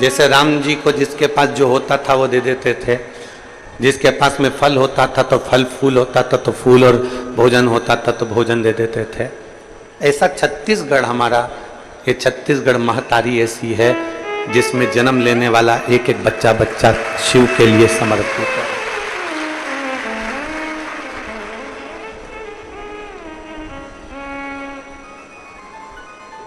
जैसे राम जी को जिसके पास जो होता था वो दे देते थे, जिसके पास में फल होता था तो फल, फूल होता था तो फूल, और भोजन होता था तो भोजन दे देते थे। ऐसा छत्तीसगढ़ हमारा, ये छत्तीसगढ़ महतारी ऐसी है जिसमें जन्म लेने वाला एक एक बच्चा बच्चा शिव के लिए समर्पित है।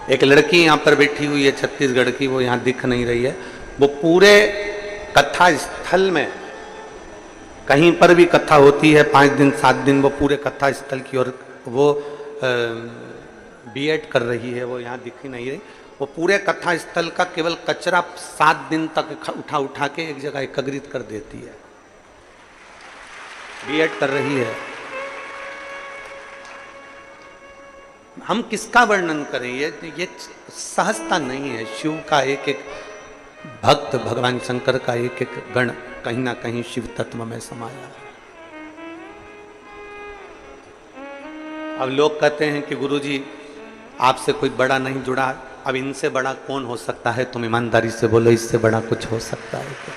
एक लड़की यहाँ पर बैठी हुई है छत्तीसगढ़ की, वो यहाँ दिख नहीं रही है। वो पूरे कथा स्थल में कहीं पर भी कथा होती है 5 दिन 7 दिन, वो पूरे कथा स्थल की ओर वो बीएड कर रही है, वो यहाँ दिख ही नहीं रही। वो पूरे कथा स्थल का केवल कचरा 7 दिन तक उठा उठा के एक जगह एकत्रित कर देती है, बीएड कर रही है। हम किसका वर्णन करें, ये सहजता नहीं है। शिव का एक एक भक्त, भगवान शंकर का एक एक गण कहीं ना कहीं शिव तत्व में समाया है। अब लोग कहते हैं कि गुरुजी आपसे कोई बड़ा नहीं जुड़ा, अब इनसे बड़ा कौन हो सकता है? तुम ईमानदारी से बोलो, इससे बड़ा कुछ हो सकता है क्या?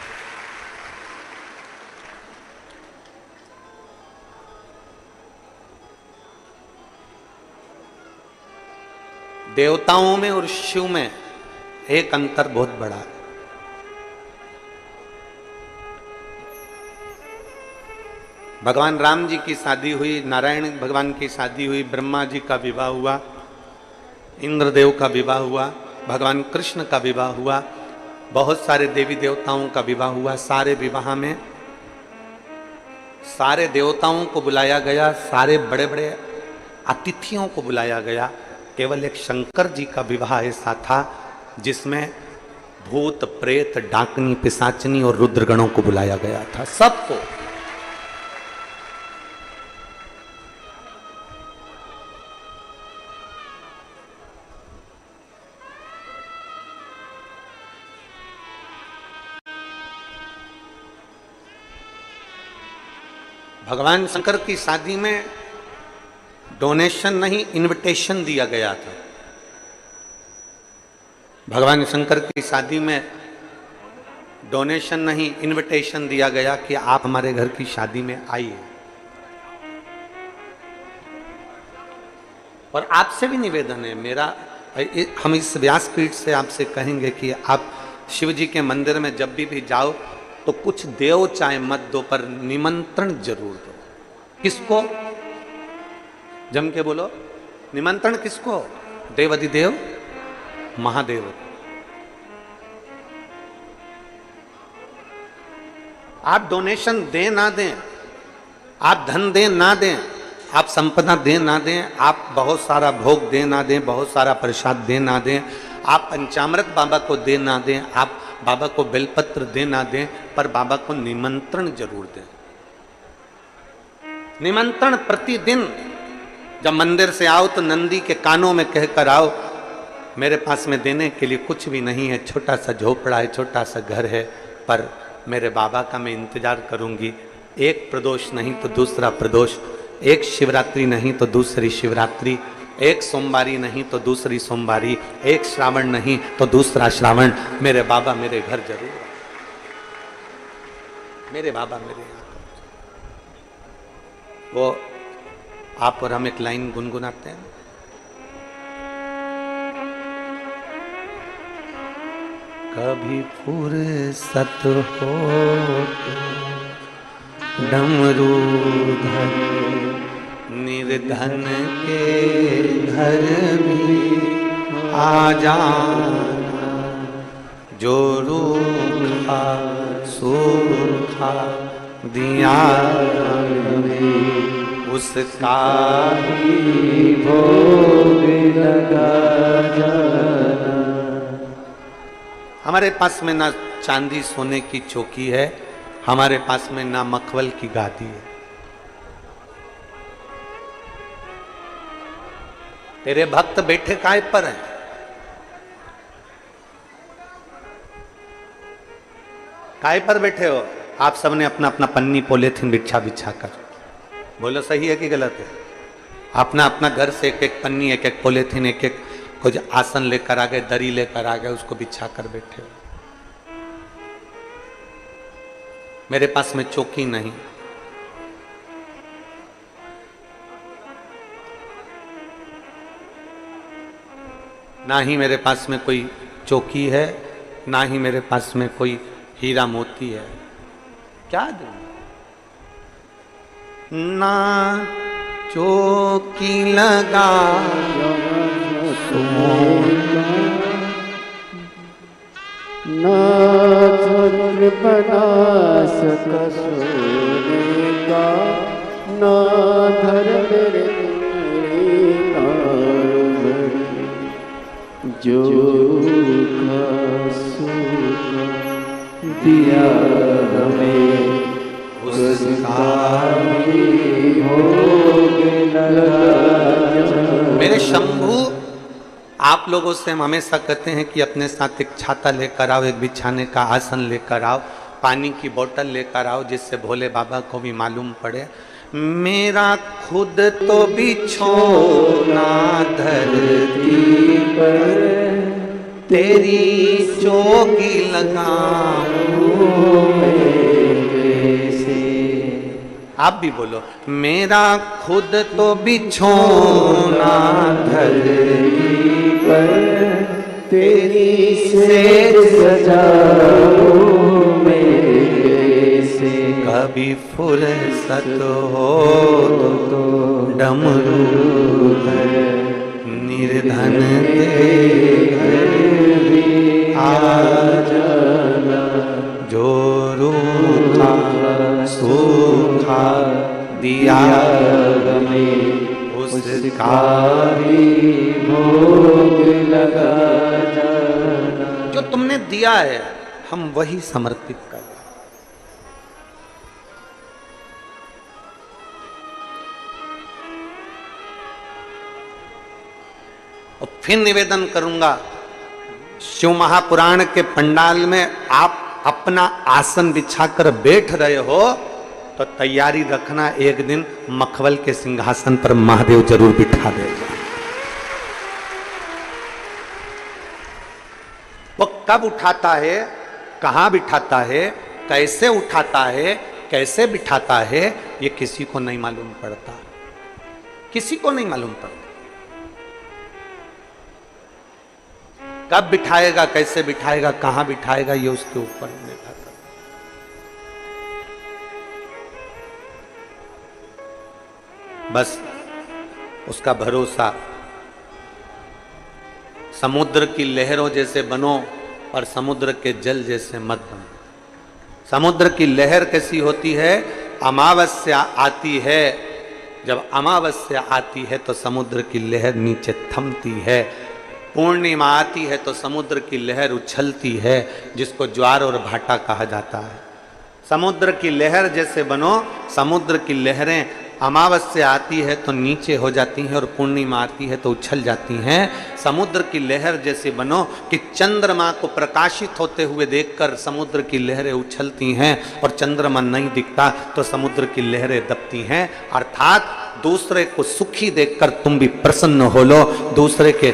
देवताओं में और शिव में एक अंतर बहुत बड़ा है। भगवान राम जी की शादी हुई, नारायण भगवान की शादी हुई, ब्रह्मा जी का विवाह हुआ, इंद्रदेव का विवाह हुआ, भगवान कृष्ण का विवाह हुआ, बहुत सारे देवी देवताओं का विवाह हुआ। सारे विवाह में सारे देवताओं को बुलाया गया, सारे बड़े बड़े अतिथियों को बुलाया गया। केवल एक शंकर जी का विवाह ऐसा था जिसमें भूत, प्रेत, डाकनी, पिशाचनी और रुद्रगणों को बुलाया गया था, सबको। भगवान शंकर की शादी में डोनेशन नहीं, इनविटेशन दिया गया था। भगवान शंकर की शादी में डोनेशन नहीं, इनविटेशन दिया गया कि आप हमारे घर की शादी में आइए। और आपसे भी निवेदन है मेरा, हम इस व्यासपीठ से आपसे कहेंगे कि आप शिव जी के मंदिर में जब भी जाओ तो कुछ देव चाहे मत दो, पर निमंत्रण जरूर दो। किसको? जम के बोलो, निमंत्रण किसको? देवाधिदेव महादेव। आप डोनेशन दें ना दें, आप धन दें ना दें, आप संपदा दें ना दें, आप बहुत सारा भोग दें ना दें, बहुत सारा प्रसाद दें ना दें, आप पंचामृत बाबा को दे ना दें, आप बाबा को बेलपत्र दे ना दें, पर बाबा को निमंत्रण जरूर दें। निमंत्रण प्रतिदिन जब मंदिर से आओ तो नंदी के कानों में कहकर आओ, मेरे पास में देने के लिए कुछ भी नहीं है, छोटा सा झोपड़ा है, छोटा सा घर है, पर मेरे बाबा का मैं इंतजार करूंगी। एक प्रदोष नहीं तो दूसरा प्रदोष, एक शिवरात्रि नहीं तो दूसरी शिवरात्रि, एक सोमवारी नहीं तो दूसरी सोमवारी, एक श्रावण नहीं तो दूसरा श्रावण, मेरे बाबा मेरे घर जरूर, मेरे बाबा मेरे यहाँ। वो आप और हम एक लाइन गुनगुनाते हैं, कभी फुर्सत हो डमरूधर निर्धन के घर भी आ जाना, जो रूखा सूखा दिया उसका ही भोग लगा जाना। हमारे पास में ना चांदी सोने की चौकी है, हमारे पास में ना मखमल की गादी है। तेरे भक्त बैठे काय पर हैं? काय पर बैठे हो? आप सबने अपना अपना पन्नी पॉलीथिन बिछा बिछा कर, बोलो सही है कि गलत है? अपना अपना घर से एक एक पन्नी, एक एक पॉलीथिन, एक एक कुछ आसन लेकर आ गए, दरी लेकर आ गए, उसको बिछा कर बैठे हो। मेरे पास में चौकी नहीं, ना ही मेरे पास में कोई चौकी है, ना ही मेरे पास में कोई हीरा मोती है। क्या दूं? ना चौकी लगा ना चंद्र बना सका सोने का, ना धर्म जो दिया हमें उसका भोग लगा। मेरे शंभू, आप लोगों से हम हमेशा कहते हैं कि अपने साथ एक छाता लेकर आओ, एक बिछाने का आसन लेकर आओ, पानी की बोतल लेकर आओ, जिससे भोले बाबा को भी मालूम पड़े। मेरा खुद तो बिछोना धरती पर, तेरी चौकी लगाऊं से। आप भी बोलो, मेरा खुद तो बिछोना धरती पर, तेरी सेज सजाऊं से। कभी फुर्सत हो तो डमरू निर्धन आ जाना, जो रूखा सूखा दिया हमें उसका भी भोग लगा जाना। जो तुमने दिया है हम वही समर्पित कर। और फिर निवेदन करूंगा, शिव महापुराण के पंडाल में आप अपना आसन बिछाकर बैठ रहे हो तो तैयारी रखना, एक दिन मखमल के सिंहासन पर महादेव जरूर बिठा देगा। वो कब उठाता है, कहां बिठाता है, कैसे उठाता है, कैसे बिठाता है, ये किसी को नहीं मालूम पड़ता, किसी को नहीं मालूम पड़ता। कब बिठाएगा, कैसे बिठाएगा, कहां बिठाएगा, ये उसके ऊपर निर्भर करता। बस उसका भरोसा, समुद्र की लहरों जैसे बनो और समुद्र के जल जैसे मत बनो। समुद्र की लहर कैसी होती है? अमावस्या आती है, जब अमावस्या आती है तो समुद्र की लहर नीचे थमती है। पूर्णिमा आती है तो समुद्र की लहर उछलती है, जिसको ज्वार और भाटा कहा जाता है। समुद्र की लहर जैसे बनो। समुद्र की लहरें अमावस्या आती है तो नीचे हो जाती हैं और पूर्णिमा आती है तो उछल जाती हैं। समुद्र की लहर जैसे बनो कि चंद्रमा को प्रकाशित होते हुए देखकर समुद्र की लहरें उछलती हैं और चंद्रमा नहीं दिखता तो समुद्र की लहरें दबती हैं। अर्थात दूसरे को सुखी देखकर तुम भी प्रसन्न हो लो, दूसरे के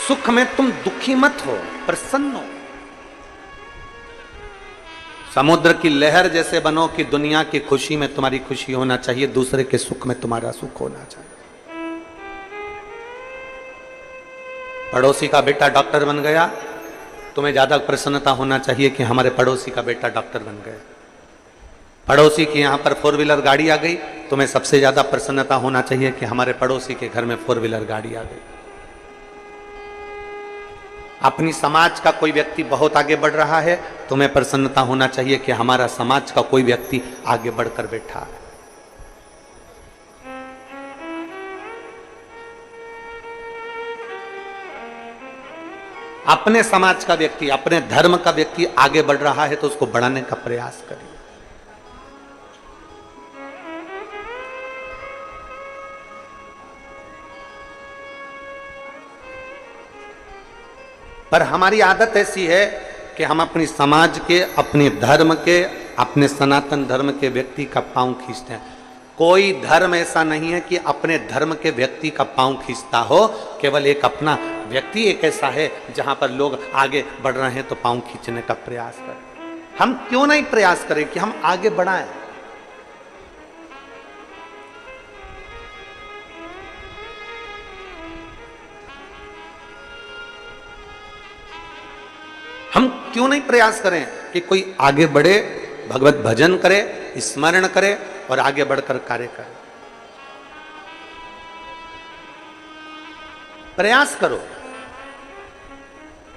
सुख में तुम दुखी मत हो, प्रसन्न हो। समुद्र की लहर जैसे बनो कि दुनिया की खुशी में तुम्हारी खुशी होना चाहिए, दूसरे के सुख में तुम्हारा सुख होना चाहिए। पड़ोसी का बेटा डॉक्टर बन गया, तुम्हें ज्यादा प्रसन्नता होना चाहिए कि हमारे पड़ोसी का बेटा डॉक्टर बन गया। पड़ोसी की यहां पर 4 व्हीलर गाड़ी आ गई, तुम्हें सबसे ज्यादा प्रसन्नता होना चाहिए कि हमारे पड़ोसी के घर में 4 व्हीलर गाड़ी आ गई। अपनी समाज का कोई व्यक्ति बहुत आगे बढ़ रहा है, तुम्हें प्रसन्नता होना चाहिए कि हमारा समाज का कोई व्यक्ति आगे बढ़कर बैठा है। अपने समाज का व्यक्ति, अपने धर्म का व्यक्ति आगे बढ़ रहा है तो उसको बढ़ाने का प्रयास करिए। पर हमारी आदत ऐसी है कि हम अपनी समाज के, अपने धर्म के, अपने सनातन धर्म के व्यक्ति का पांव खींचते हैं। कोई धर्म ऐसा नहीं है कि अपने धर्म के व्यक्ति का पांव खींचता हो। केवल एक अपना व्यक्ति एक ऐसा है जहां पर लोग आगे बढ़ रहे हैं तो पांव खींचने का प्रयास करें। हम क्यों नहीं प्रयास करें कि हम आगे बढ़ाएं? हम क्यों नहीं प्रयास करें कि कोई आगे बढ़े, भगवत भजन करे, स्मरण करे और आगे बढ़कर कार्य करे? प्रयास करो।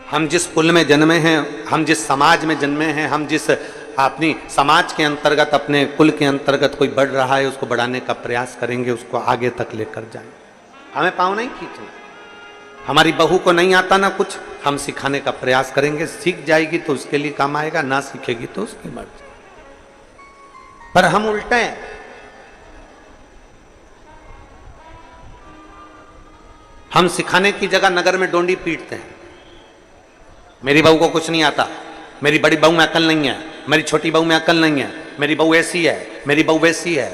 हम जिस कुल में जन्मे हैं, हम जिस समाज में जन्मे हैं, हम जिस अपनी समाज के अंतर्गत, अपने कुल के अंतर्गत कोई बढ़ रहा है, उसको बढ़ाने का प्रयास करेंगे, उसको आगे तक लेकर जाएंगे। हमें पाँव नहीं खींचना। हमारी बहू को नहीं आता ना कुछ, हम सिखाने का प्रयास करेंगे। सीख जाएगी तो उसके लिए काम आएगा, ना सीखेगी तो उसकी मर्जी। पर हम उल्टे हैं। हम सिखाने की जगह नगर में डोंडी पीटते हैं। मेरी बहू को कुछ नहीं आता, मेरी बड़ी बहू में अकल नहीं है, मेरी छोटी बहू में अकल नहीं है, मेरी बहू ऐसी है, मेरी बहू वैसी है।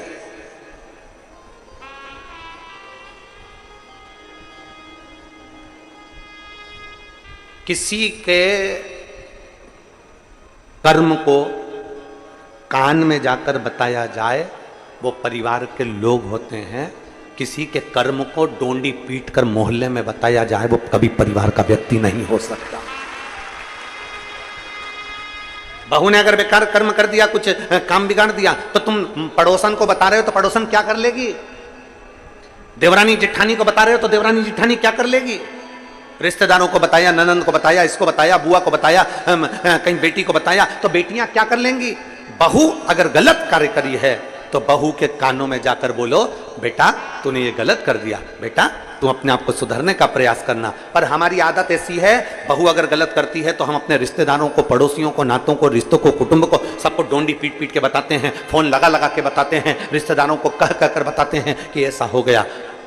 किसी के कर्म को कान में जाकर बताया जाए, वो परिवार के लोग होते हैं। किसी के कर्म को डोंडी पीट कर मोहल्ले में बताया जाए, वो कभी परिवार का व्यक्ति नहीं हो सकता। बहू ने अगर बेकार कर्म कर दिया, कुछ काम बिगाड़ दिया, तो तुम पड़ोसन को बता रहे हो तो पड़ोसन क्या कर लेगी? देवरानी जिठानी को बता रहे हो तो देवरानी जिठानी क्या कर लेगी? रिश्तेदारों को बताया, ननंद को बताया, इसको बताया, बुआ को बताया, कहीं बेटी को बताया, तो बेटियां क्या कर लेंगी? बहू अगर गलत कार्य करी है तो बहू के कानों में जाकर बोलो, बेटा तूने ये गलत कर दिया, बेटा तू अपने आप को सुधारने का प्रयास करना। पर हमारी आदत ऐसी है, बहू अगर गलत करती है तो हम अपने रिश्तेदारों को, पड़ोसियों को, नातों को, रिश्तों को, कुटुंब को, सबको डोंडी पीट पीट के बताते हैं, फोन लगा लगा के बताते हैं, रिश्तेदारों को कह कह कर बताते हैं कि ऐसा हो गया।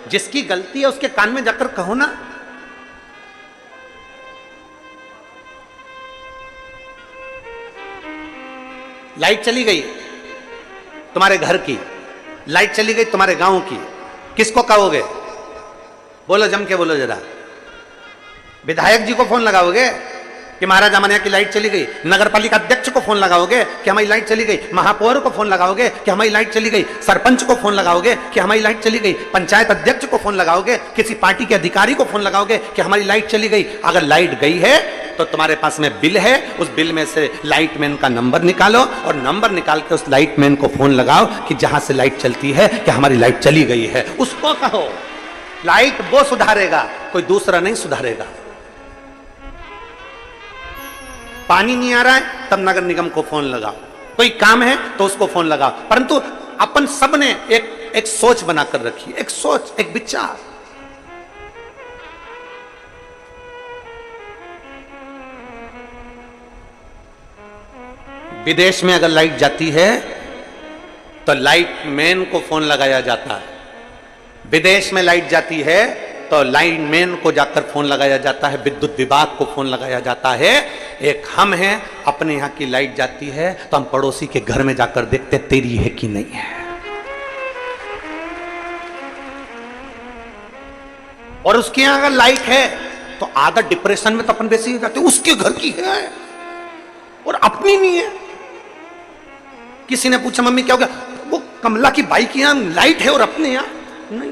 जिसकी गलती है उसके कान में जाकर कहो ना। लाइट चली गई तुम्हारे घर की, लाइट चली गई तुम्हारे गांव की, किसको कहोगे? बोलो, जम के बोलो जरा। विधायक जी को फोन लगाओगे कि महाराज हमारे यहाँ की लाइट चली गई? नगर पालिका अध्यक्ष को फोन लगाओगे कि हमारी लाइट चली गई? महापौर को फोन लगाओगे कि हमारी लाइट चली गई? सरपंच को फोन लगाओगे कि हमारी लाइट चली गई? पंचायत अध्यक्ष को फोन लगाओगे? किसी पार्टी के अधिकारी को फोन लगाओगे कि हमारी लाइट चली गई? अगर लाइट गई है तो तुम्हारे पास में बिल है, उस बिल में से लाइटमैन का नंबर निकालो और नंबर निकाल के उस लाइटमैन को फोन लगाओ कि जहां से लाइट चलती है कि हमारी लाइट चली गई है। उसको कहो, लाइट वो सुधारेगा, कोई दूसरा नहीं सुधारेगा। पानी नहीं आ रहा है तब नगर निगम को फोन लगाओ, कोई काम है तो उसको फोन लगाओ। परंतु अपन सब ने एक सोच बनाकर रखी, एक सोच, एक विचार। विदेश में अगर लाइट जाती है तो लाइटमैन को फोन लगाया जाता है। विदेश में लाइट जाती है तो लाइटमैन को जाकर फोन लगाया जाता है, विद्युत विभाग को फोन लगाया जाता है। एक हम हैं, अपने यहां की लाइट जाती है तो हम पड़ोसी के घर में जाकर देखते तेरी है कि नहीं है। और उसके यहां अगर लाइट है तो आधा डिप्रेशन में तो अपन वैसे ही जाते, उसके घर की है और अपनी नहीं है। किसी ने पूछा मम्मी क्या हो गया? वो कमला की बाइक के यहां लाइट है और अपने यहां नहीं।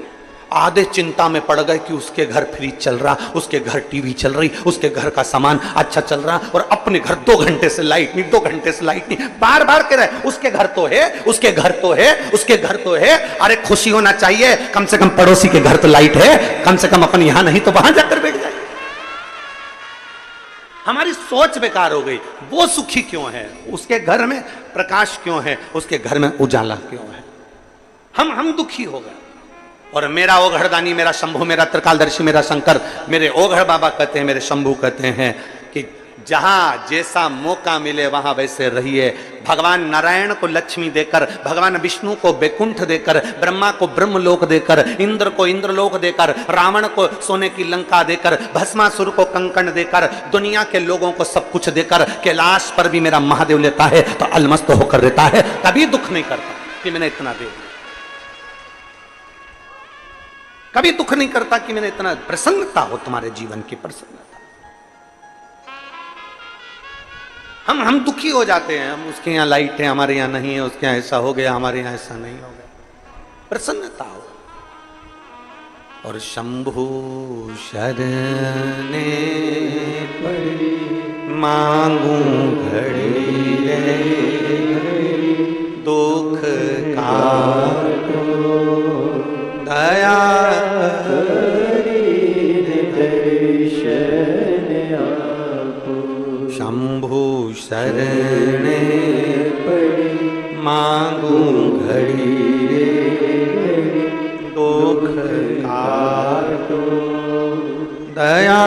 आधे चिंता में पड़ गए कि उसके घर फ्रिज चल रहा, उसके घर टीवी चल रही, उसके घर का सामान अच्छा चल रहा और अपने घर 2 घंटे से लाइट नहीं, 2 घंटे से लाइट नहीं। बार बार कह रहे उसके घर तो है, उसके घर तो है, उसके घर तो है। अरे खुशी होना चाहिए, कम से कम पड़ोसी के घर तो लाइट है, कम से कम अपन यहां नहीं तो वहां जाकर बैठ जाए। हमारी सोच बेकार हो गई। वो सुखी क्यों है? उसके घर में प्रकाश क्यों है? उसके घर में उजाला क्यों है? हम दुखी हो गए। और मेरा ओघड़दानी, मेरा शंभू, मेरा त्रिकालदर्शी, मेरा शंकर, मेरे ओघड़ बाबा कहते हैं, मेरे शंभू कहते हैं कि जहां जैसा मौका मिले वहां वैसे रहिए। भगवान नारायण को लक्ष्मी देकर, भगवान विष्णु को बैकुंठ देकर, ब्रह्मा को ब्रह्मलोक देकर, इंद्र को इंद्रलोक देकर, रावण को सोने की लंका देकर, भस्मासुर को कंकण देकर, दुनिया के लोगों को सब कुछ देकर कैलाश पर भी मेरा महादेव लेता है तो अलमस्त होकर रहता है। कभी दुख नहीं करता कि मैंने इतना दे दिया, कभी दुख नहीं करता कि मैंने इतना। प्रसन्नता हो तुम्हारे जीवन की प्रसन्नता। हम दुखी हो जाते हैं, हम उसके यहाँ लाइट है हमारे यहाँ नहीं है, उसके यहाँ ऐसा हो गया हमारे यहाँ ऐसा नहीं हो गया। प्रसन्नता हो। और शंभु शरणे पड़ी मांगू घड़ी रे दुख का दया शंभु शरणे पड़ी मांगू घड़ी दुख काटो दया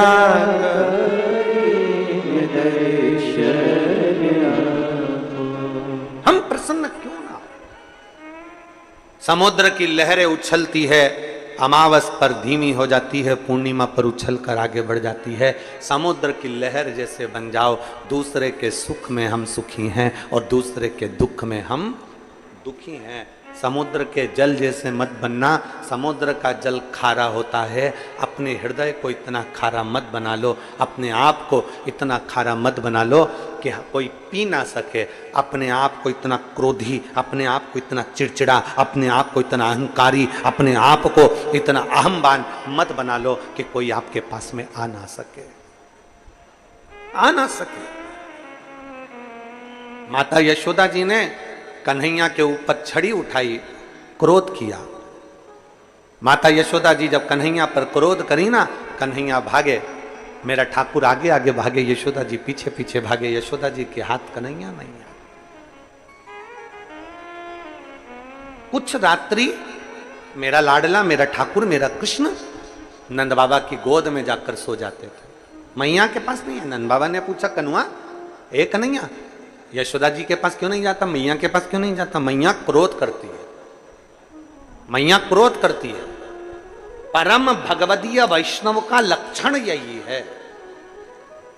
हम प्रसन्न क्यों ना। समुद्र की लहरें उछलती है, अमावस पर धीमी हो जाती है, पूर्णिमा पर उछल कर आगे बढ़ जाती है। समुद्र की लहर जैसे बन जाओ, दूसरे के सुख में हम सुखी हैं और दूसरे के दुख में हम दुखी हैं। समुद्र के जल जैसे मत बनना। समुद्र का जल खारा होता है, अपने हृदय को इतना खारा मत बना लो, अपने आप को इतना खारा मत बना लो कि कोई पी ना सके। अपने आप को इतना क्रोधी, अपने आप को इतना चिड़चिड़ा, अपने आप को इतना अहंकारी, अपने आप को इतना अहमवान मत बना लो कि कोई आपके पास में आ ना सके, आ ना सके। माता यशोदा जी ने कन्हैया के ऊपर छड़ी उठाई, क्रोध किया। माता यशोदा जी जब कन्हैया पर क्रोध करी ना, कन्हैया भागे, मेरा ठाकुर आगे आगे भागे, यशोदा जी पीछे पीछे भागे। यशोदा जी के हाथ कन्हैया नहीं है। कुछ रात्रि मेरा लाडला, मेरा ठाकुर, मेरा कृष्ण नंद बाबा की गोद में जाकर सो जाते थे। मैया के पास नहीं है। नंद बाबा ने पूछा, कनुआ ए कन्हैया, यशोदा जी के पास क्यों नहीं जाता, मैया के पास क्यों नहीं जाता? मैया क्रोध करती है, मैया क्रोध करती है। परम भगवदीय वैष्णव का लक्षण यही है,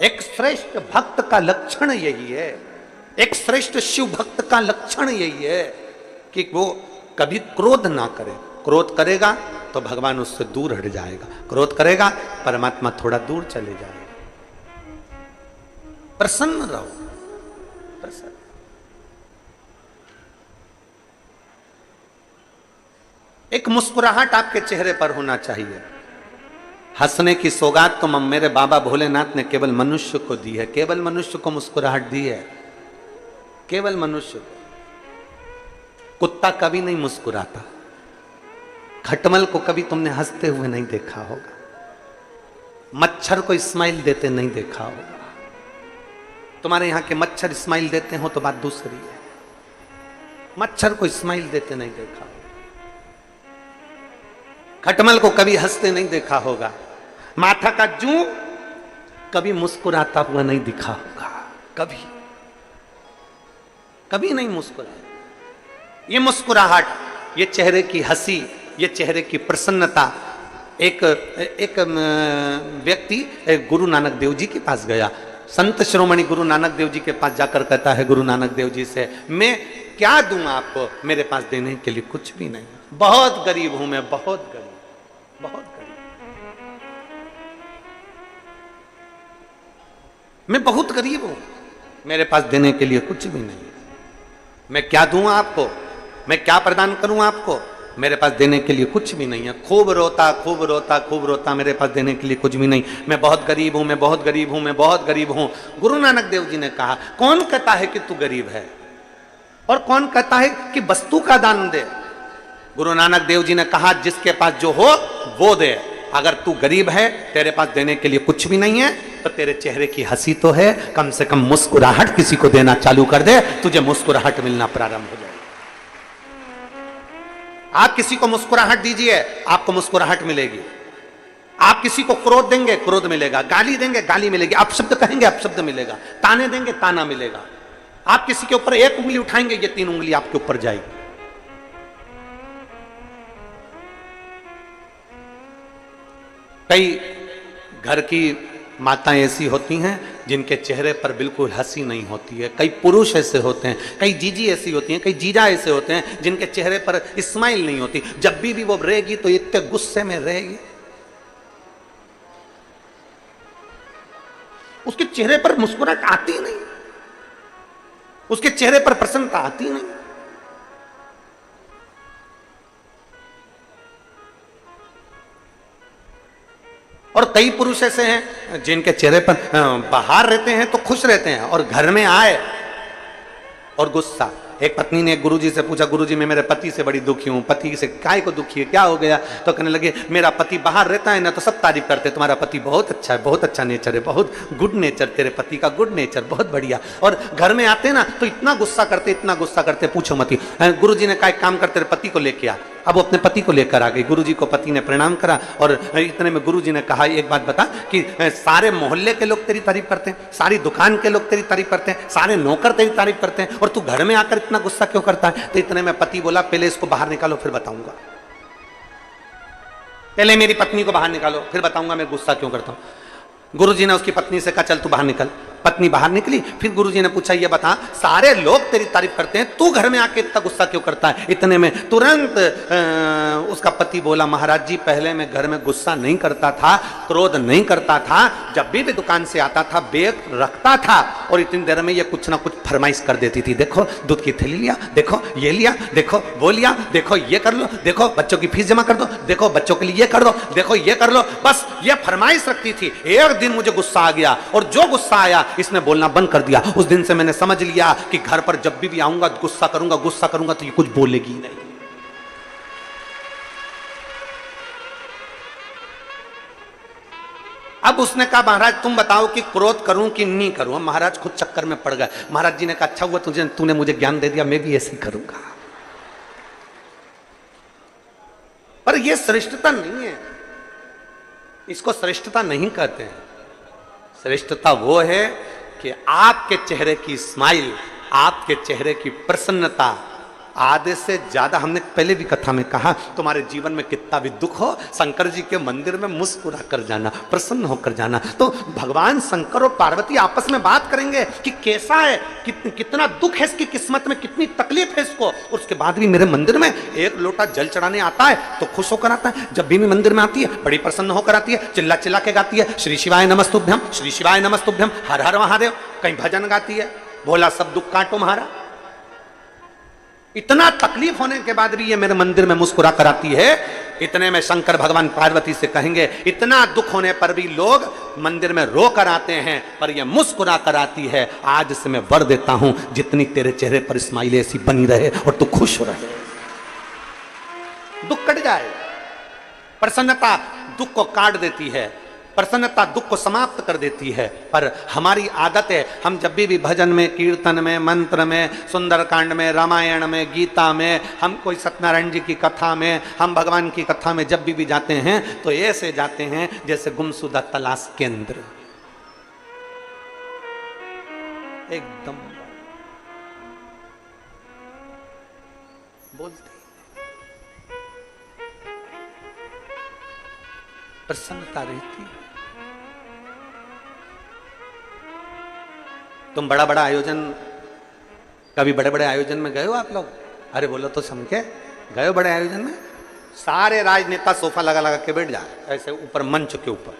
एक श्रेष्ठ भक्त का लक्षण यही है, एक श्रेष्ठ शिव भक्त का लक्षण यही है कि वो कभी क्रोध ना करे। क्रोध करेगा तो भगवान उससे दूर हट जाएगा, क्रोध करेगा परमात्मा थोड़ा दूर चले जाएगा। प्रसन्न रहो, प्रसन्न। एक मुस्कुराहट आपके चेहरे पर होना चाहिए। हंसने की सौगात तो मेरे बाबा भोलेनाथ ने केवल मनुष्य को दी है, केवल मनुष्य को मुस्कुराहट दी है, केवल मनुष्य को। कुत्ता कभी नहीं मुस्कुराता, खटमल को कभी तुमने हंसते हुए नहीं देखा होगा, मच्छर को स्माइल देते नहीं देखा होगा। तुम्हारे यहां के मच्छर स्माइल देते हो तो बात दूसरी है, मच्छर को स्माइल देते नहीं देखा होगा, खटमल को कभी हंसते नहीं देखा होगा, माथा का जू कभी मुस्कुराता हुआ नहीं दिखा होगा, कभी कभी नहीं मुस्कुराया। ये मुस्कुराहट, ये चेहरे की हंसी, ये चेहरे की प्रसन्नता। एक व्यक्ति गुरु नानक देव जी के पास गया, संत श्रोमणी गुरु नानक देव जी के पास जाकर कहता है गुरु नानक देव जी से, मैं क्या दूं आपको, मेरे पास देने के लिए कुछ भी नहीं, बहुत गरीब हूं मैं, बहुत गरीब, बहुत गरीब, मैं बहुत गरीब हूं, मेरे पास देने के लिए कुछ भी नहीं, मैं क्या दूं आपको, मैं क्या प्रदान करूं आपको, मेरे पास देने के लिए कुछ भी नहीं है। खूब रोता खूब रोता खूब रोता, मेरे पास देने के लिए कुछ भी नहीं, मैं बहुत गरीब हूं, मैं बहुत गरीब हूं, मैं बहुत गरीब हूं। गुरु नानक देव जी ने कहा, कौन कहता है कि तू गरीब है और कौन कहता है कि वस्तु का दान दे? गुरु नानक देव जी ने कहा, जिसके पास जो हो वो दे। अगर तू गरीब है, तेरे पास देने के लिए कुछ भी नहीं है, तो तेरे चेहरे की हंसी तो है, कम से कम मुस्कुराहट किसी को देना चालू कर दे, तुझे मुस्कुराहट मिलना प्रारंभ हो जाए। आप किसी को मुस्कुराहट दीजिए, आपको मुस्कुराहट मिलेगी। आप किसी को क्रोध देंगे, क्रोध मिलेगा, गाली देंगे, गाली मिलेगी, आप शब्द कहेंगे, आप शब्द मिलेगा, ताने देंगे, ताना मिलेगा। आप किसी के ऊपर एक उंगली उठाएंगे, ये 3 उंगली आपके ऊपर जाएगी। कई घर की माताएं ऐसी होती हैं जिनके चेहरे पर बिल्कुल हंसी नहीं होती है, कई पुरुष ऐसे होते हैं, कई जीजी ऐसी होती हैं, कई जीजा ऐसे होते हैं जिनके चेहरे पर स्माइल नहीं होती। जब भी वो रहेगी तो इतने गुस्से में रहेगी, उसके चेहरे पर मुस्कुराहट आती नहीं। उसके चेहरे पर प्रसन्नता आती नहीं। और कई पुरुष ऐसे हैं जिनके चेहरे पर बाहर रहते हैं तो खुश रहते हैं, और घर में आए और गुस्सा। एक पत्नी ने एक गुरुजी से पूछा, गुरुजी मैं मेरे पति से बड़ी दुखी हूँ। पति से काय को दुखी है, क्या हो गया? तो कहने लगे मेरा पति बाहर रहता है ना तो सब तारीफ करते, तुम्हारा पति बहुत अच्छा है, बहुत अच्छा नेचर है, बहुत गुड नेचर, तेरे पति का गुड नेचर बहुत बढ़िया। और घर में आते ना तो इतना गुस्सा करते, इतना गुस्सा करते, पूछो मत ही। गुरुजी ने कहा एक काम कर, तेरे पति को लेके आ। अब वो अपने पति को लेकर आ गई। गुरुजी को पति ने प्रणाम करा और इतने में गुरुजी ने कहा एक बात बता कि सारे मोहल्ले के लोग तेरी तारीफ करते हैं, सारी दुकान के लोग तेरी तारीफ करते हैं, सारे नौकर तेरी तारीफ करते हैं, और तू घर में आकर इतना गुस्सा क्यों करता है? तो इतने में पति बोला पहले इसको बाहर निकालो फिर बताऊंगा, पहले मेरी पत्नी को बाहर निकालो फिर बताऊंगा मैं गुस्सा क्यों करता हूं। गुरुजी ने उसकी पत्नी से कहा चल तू बाहर निकल। पत्नी बाहर निकली। फिर गुरुजी ने पूछा ये बता, सारे लोग तेरी तारीफ करते हैं, तू घर में आके इतना गुस्सा क्यों करता है? इतने में तुरंत उसका पति बोला महाराज जी पहले मैं घर में गुस्सा नहीं करता था, क्रोध नहीं करता था, जब भी दुकान से आता था बैग रखता था और इतनी देर में ये कुछ ना कुछ फरमाइश कर देती थी, देखो दूध की थैली लिया, देखो ये लिया, देखो वो लिया, देखो ये कर लो, देखो बच्चों की फीस जमा कर दो, देखो बच्चों के लिए ये कर दो, देखो ये कर लो, बस ये फरमाइश रखती थी। एक दिन मुझे गुस्सा आ गया और जो गुस्सा आया इसने बोलना बंद कर दिया। उस दिन से मैंने समझ लिया कि घर पर जब भी आऊंगा गुस्सा करूंगा तो ये कुछ बोलेगी नहीं। अब उसने कहा महाराज तुम बताओ कि क्रोध करूं कि नहीं करूं। महाराज खुद चक्कर में पड़ गए। महाराज जी ने कहा अच्छा हुआ तूने मुझे ज्ञान दे दिया, मैं भी ऐसे ही करूंगा। पर यह श्रेष्ठता नहीं है, इसको श्रेष्ठता नहीं कहते हैं। श्रेष्ठता वो है कि आपके चेहरे की स्माइल, आपके चेहरे की प्रसन्नता आधे से ज्यादा, हमने पहले भी कथा में कहा, तुम्हारे जीवन में कितना भी दुख हो शंकर जी के मंदिर में मुस्कुरा कर जाना, प्रसन्न होकर जाना। तो भगवान शंकर और पार्वती आपस में बात करेंगे कि कैसा है, कितना दुख है इसकी किस्मत में, कितनी तकलीफ है इसको, और उसके बाद भी मेरे मंदिर में एक लोटा जल चढ़ाने आता है तो खुश होकर आता है। जब भी मैं मंदिर में आती है बड़ी प्रसन्न होकर आती है, चिल्ला चिल्ला के गाती है श्री शिवाय नमस्तुभ्यम, श्री शिवाय नमस्तुभ्यम, हर हर महादेव, कहीं भजन गाती है, बोला सब दुख काटो महारा। इतना तकलीफ होने के बाद भी ये मेरे मंदिर में मुस्कुरा कर आती है। इतने में शंकर भगवान पार्वती से कहेंगे इतना दुख होने पर भी लोग मंदिर में रो कर आते हैं पर ये मुस्कुरा कर आती है। आज से मैं वर देता हूं जितनी तेरे चेहरे पर स्माइल ऐसी बनी रहे और तू खुश हो रहे, दुख कट जाए। प्रसन्नता दुख को काट देती है, प्रसन्नता दुख को समाप्त कर देती है। पर हमारी आदत है, हम जब भी भजन में, कीर्तन में, मंत्र में, सुंदरकांड में, रामायण में, गीता में, हम कोई सत्यनारायण जी की कथा में, हम भगवान की कथा में जब भी जाते हैं तो ऐसे जाते हैं जैसे गुमशुदा तलाश के अंदर एकदम बोलते प्रसन्नता रहती। तुम बड़ा बड़ा आयोजन, कभी बड़े बड़े आयोजन में गए हो आप लोग? अरे बोलो तो समझे, गए हो बड़े आयोजन में? सारे राजनेता सोफा लगा लगा के बैठ जाए ऐसे ऊपर मंच के ऊपर,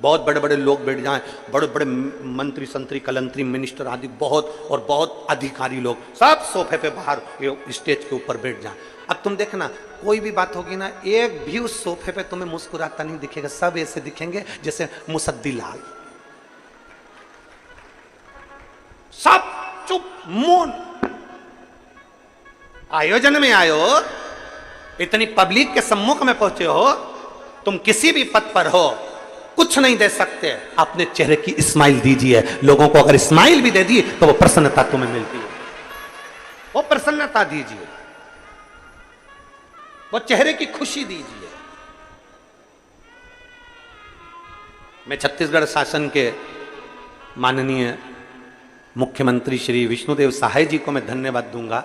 बहुत बड़े बड़े लोग बैठ जाएं, बड़े बड़े मंत्री संतरी कलंतरी मिनिस्टर आदि बहुत और बहुत अधिकारी लोग सब सोफे पे बाहर स्टेज के ऊपर बैठ जाएं। अब तुम देखना कोई भी बात होगी ना, एक भी उस सोफे पे तुम्हें मुस्कुराता नहीं दिखेगा, सब ऐसे दिखेंगे जैसे मुसद्दी लाल, सब चुप मौन। आयोजन में आयो, इतनी पब्लिक के सम्मुख में पहुंचे हो, तुम किसी भी पद पर हो, कुछ नहीं दे सकते, अपने चेहरे की स्माइल दीजिए। लोगों को अगर स्माइल भी दे दी तो वो प्रसन्नता तुम्हें मिलती है, वो प्रसन्नता दीजिए, वो चेहरे की खुशी दीजिए। मैं छत्तीसगढ़ शासन के माननीय मुख्यमंत्री श्री विष्णुदेव सहाय जी को मैं धन्यवाद दूंगा।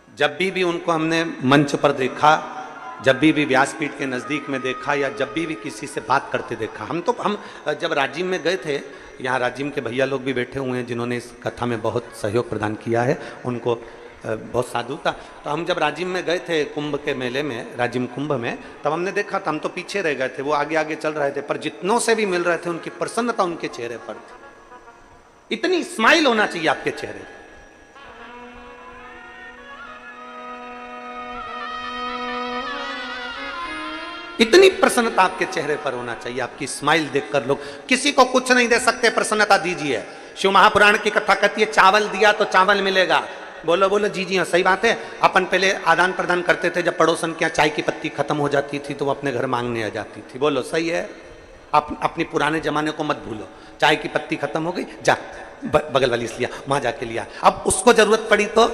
जब भी उनको हमने मंच पर देखा, जब भी व्यासपीठ के नज़दीक में देखा, या जब भी किसी से बात करते देखा, हम जब राजिम में गए थे, यहाँ राजिम के भैया लोग भी बैठे हुए हैं जिन्होंने इस कथा में बहुत सहयोग प्रदान किया है, उनको बहुत साधु था। तो हम जब राजिम में गए थे कुंभ के मेले में, राजिम कुंभ में, तब हमने देखा था, हम तो पीछे रह गए थे, वो आगे आगे चल रहे थे, पर जितनों से भी मिल रहे थे उनकी प्रसन्नता उनके चेहरे पर थी। इतनी स्माइल होना चाहिए आपके चेहरे पर। इतनी प्रसन्नता आपके चेहरे पर होना चाहिए, आपकी स्माइल देखकर लोग, किसी को कुछ नहीं दे सकते, प्रसन्नता दीजिए। शिव महापुराण की कथा कहती है चावल दिया तो चावल मिलेगा। बोलो बोलो जी जी हाँ, सही बात है। अपन पहले आदान प्रदान करते थे, जब पड़ोसन के यहाँ चाय की पत्ती खत्म हो जाती थी तो वो अपने घर मांगने आ जाती थी। बोलो सही है। अपनी पुराने जमाने को मत भूलो। चाय की पत्ती खत्म हो गई, जा बगल वाली से लिया, वहां जाके लिया। अब उसको जरूरत पड़ी तो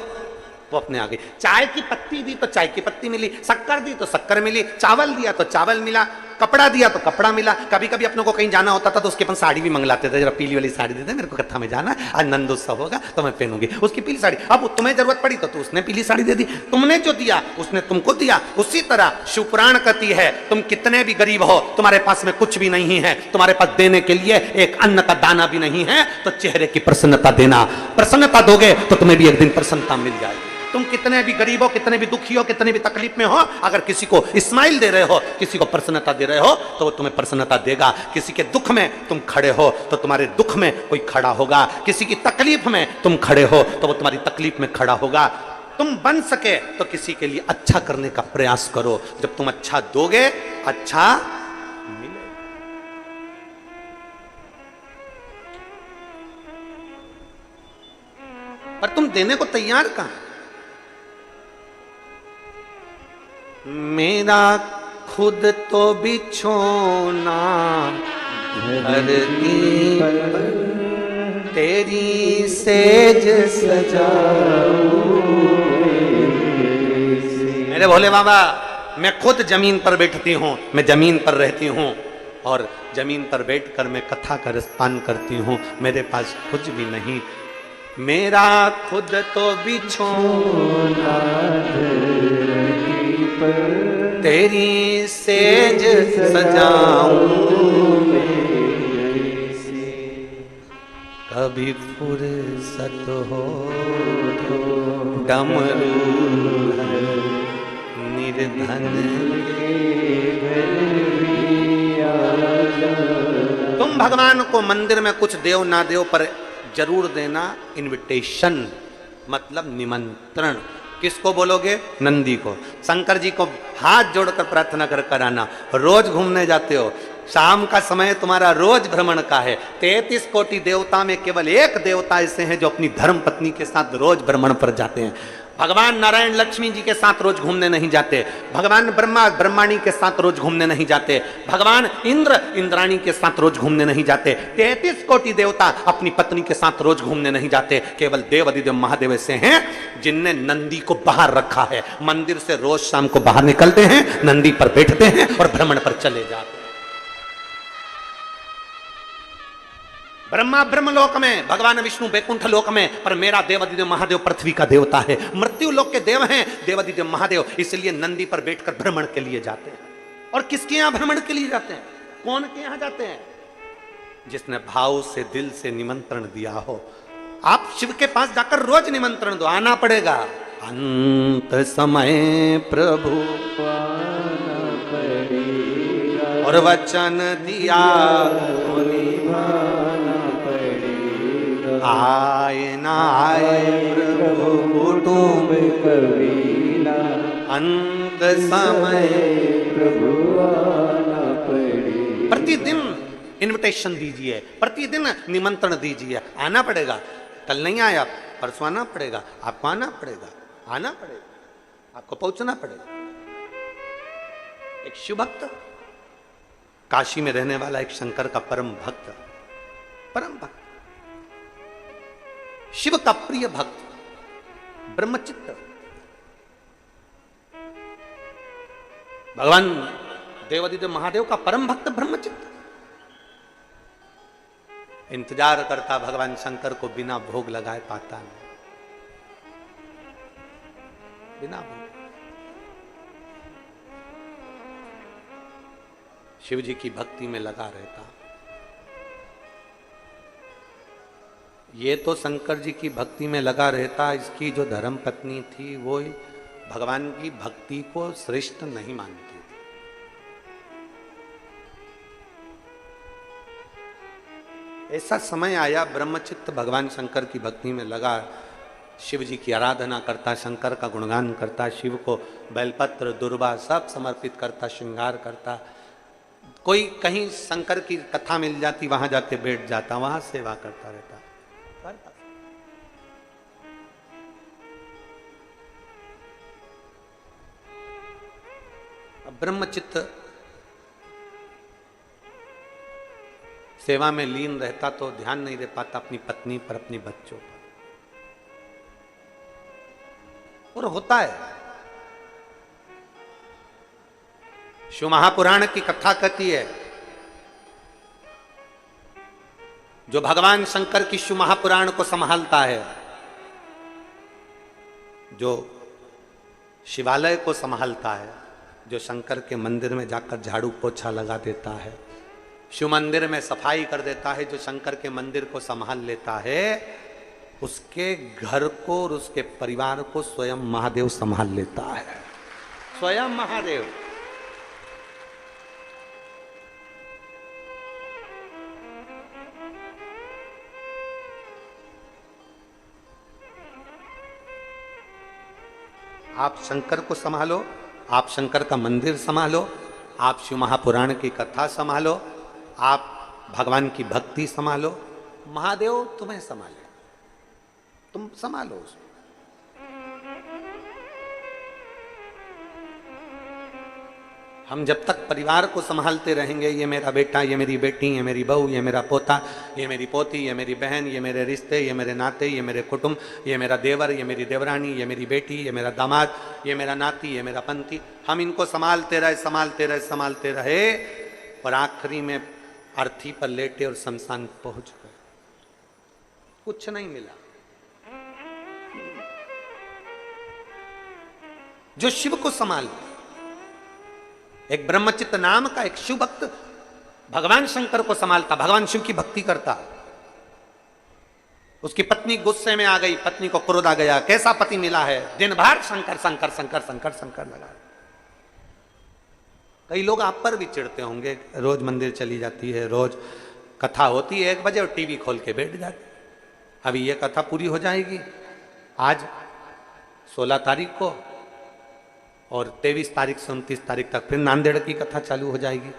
वो अपने आ गई। चाय की पत्ती दी तो चाय की पत्ती मिली, शक्कर दी तो शक्कर मिली, चावल दिया तो चावल मिला, कपड़ा दिया तो कपड़ा मिला। कभी कभी अपनों को कहीं जाना होता था तो उसके अपन साड़ी भी मंगलाते थे, जरा पीली वाली साड़ी दे दे, मेरे को कथा में जाना, आज नंदोत्सव होगा तो मैं पहनूंगी उसकी पीली साड़ी। अब तुम्हें जरूरत पड़ी तो उसने पीली साड़ी दे दी। तुमने जो दिया उसने तुमको दिया। उसी तरह शिवपुराण कहती है तुम कितने भी गरीब हो, तुम्हारे पास में कुछ भी नहीं है, तुम्हारे पास देने के लिए एक अन्न का दाना भी नहीं है, तो चेहरे की प्रसन्नता देना। प्रसन्नता दोगे तो तुम्हें भी एक दिन प्रसन्नता मिल जाएगी। तुम कितने भी गरीब हो, कितने भी दुखी हो, कितने भी तकलीफ में हो, अगर किसी को स्माइल दे रहे हो, किसी को प्रसन्नता दे रहे हो, तो वो तुम्हें प्रसन्नता देगा। किसी के दुख में तुम खड़े हो तो तुम्हारे दुख में कोई खड़ा होगा। किसी की तकलीफ में तुम खड़े हो तो वो तुम्हारी तकलीफ में खड़ा होगा। तुम बन सके तो किसी के लिए अच्छा करने का प्रयास करो। जब तुम अच्छा दोगे, अच्छा मिलेगा। पर तुम देने को तैयार कहां? मेरा खुद तो बिछोना धरती पर, तेरी सेज सजाऊं। मेरे भोले बाबा, मैं खुद जमीन पर बैठती हूँ, मैं जमीन पर रहती हूँ और जमीन पर बैठकर मैं कथा का रसपान करती हूँ। मेरे पास कुछ भी नहीं। मेरा खुद तो बिछोना तेरी सेज सजाऊं, कभी फुर्सत हो तो डमरू निर्धन तुम भगवान को मंदिर में कुछ देव ना देव पर जरूर देना इनविटेशन, मतलब निमंत्रण। किसको बोलोगे? नंदी को। शंकर जी को हाथ जोड़कर प्रार्थना कर कर आना। रोज घूमने जाते हो, शाम का समय तुम्हारा रोज भ्रमण का है। 33 कोटि देवता में केवल एक देवता ऐसे हैं जो अपनी धर्म पत्नी के साथ रोज भ्रमण पर जाते हैं। भगवान नारायण लक्ष्मी जी के साथ रोज घूमने नहीं जाते। भगवान ब्रह्मा ब्रह्माणी के साथ रोज घूमने नहीं जाते। भगवान इंद्र इंद्राणी के साथ रोज घूमने नहीं जाते। 33 कोटि देवता अपनी पत्नी के साथ रोज घूमने नहीं जाते। केवल देव अधिदेव महादेव ऐसे हैं जिनने नंदी को बाहर रखा है। मंदिर से रोज शाम को बाहर निकलते हैं, नंदी पर बैठते हैं और भ्रमण पर चले जाते हैं। ब्रह्मा ब्रह्मलोक में, भगवान विष्णु बैकुंठ लोक में, पर मेरा देवादिदेव महादेव पृथ्वी का देवता है। मृत्यु लोक के देव हैं देवादिदेव महादेव, इसलिए नंदी पर बैठकर भ्रमण के लिए जाते हैं। और किसके यहां भ्रमण के लिए जाते हैं? कौन के यहां जाते हैं? जिसने भाव से दिल से निमंत्रण दिया हो। आप शिव के पास जाकर रोज निमंत्रण दो, आना पड़ेगा। अंत समय प्रभु और वचन दिया आए ना आए प्रभु कुटुंब कबीला, अंत समय प्रभु आना पड़ेगा। प्रतिदिन इनविटेशन दीजिए, प्रतिदिन निमंत्रण दीजिए। आना पड़ेगा। कल नहीं आया, परसों आना पड़ेगा। आपको आना पड़ेगा, आना पड़ेगा, आपको पहुंचना पड़ेगा। एक शिव भक्त, काशी में रहने वाला एक शंकर का परम भक्त, परम भक्त, शिव का प्रिय भक्त, ब्रह्मचित्त। भगवान देवादिदेव महादेव का परम भक्त ब्रह्मचित्त इंतजार करता भगवान शंकर को, बिना भोग लगाए पाता नहीं, बिना भोग। शिव जी की भक्ति में लगा रहता। ये तो शंकर जी की भक्ति में लगा रहता, इसकी जो धर्म पत्नी थी वो भगवान की भक्ति को श्रेष्ठ नहीं मानती थी। ऐसा समय आया ब्रह्मचित्त भगवान शंकर की भक्ति में लगा, शिव जी की आराधना करता, शंकर का गुणगान करता, शिव को बेलपत्र दुर्वा सब समर्पित करता, श्रृंगार करता। कोई कहीं शंकर की कथा मिल जाती, वहां जाके बैठ जाता, वहां सेवा करता रहता। ब्रह्मचित्त सेवा में लीन रहता तो ध्यान नहीं दे पाता अपनी पत्नी पर, अपनी बच्चों पर। और होता है, शिव महापुराण की कथा कहती है, जो भगवान शंकर की शिव महापुराण को संभालता है, जो शिवालय को संभालता है, जो शंकर के मंदिर में जाकर झाड़ू पोछा लगा देता है, शिव मंदिर में सफाई कर देता है, जो शंकर के मंदिर को संभाल लेता है, उसके घर को और उसके परिवार को स्वयं महादेव संभाल लेता है। स्वयं महादेव। आप शंकर को संभालो, आप शंकर का मंदिर संभालो, आप शिव महापुराण की कथा संभालो, आप भगवान की भक्ति संभालो, महादेव तुम्हें संभाले, तुम संभालो उसको। हम जब तक परिवार को संभालते रहेंगे, ये मेरा बेटा, ये मेरी बेटी, ये मेरी बहू, ये मेरा पोता, ये मेरी पोती, ये मेरी बहन, ये मेरे रिश्ते, ये मेरे नाते, ये मेरे कुटुंब, ये मेरा देवर, ये मेरी देवरानी, ये मेरी बेटी, ये मेरा दामाद, ये मेरा नाती, ये मेरा पंथी, हम इनको संभालते रहे, संभालते रहे, संभालते रहे, और आखिरी में अर्थी पर लेटे और शमशान पहुंच गए, कुछ नहीं मिला। जो शिव को संभाल, एक ब्रह्मचित्त नाम का एक शिव भक्त भगवान शंकर को संभालता, भगवान शिव की भक्ति करता। उसकी पत्नी गुस्से में आ गई, पत्नी को क्रोध आ गया, कैसा पति मिला है, दिन भर शंकर शंकर शंकर शंकर शंकर लगा। कई लोग आप पर भी चिढ़ते होंगे, रोज मंदिर चली जाती है, रोज कथा होती है 1 बजे और टीवी खोल के बैठ जाते। अभी ये कथा पूरी हो जाएगी आज 16 तारीख को, और 23 तारीख से 29 तारीख तक फिर नांदेड़ की कथा चालू हो जाएगी।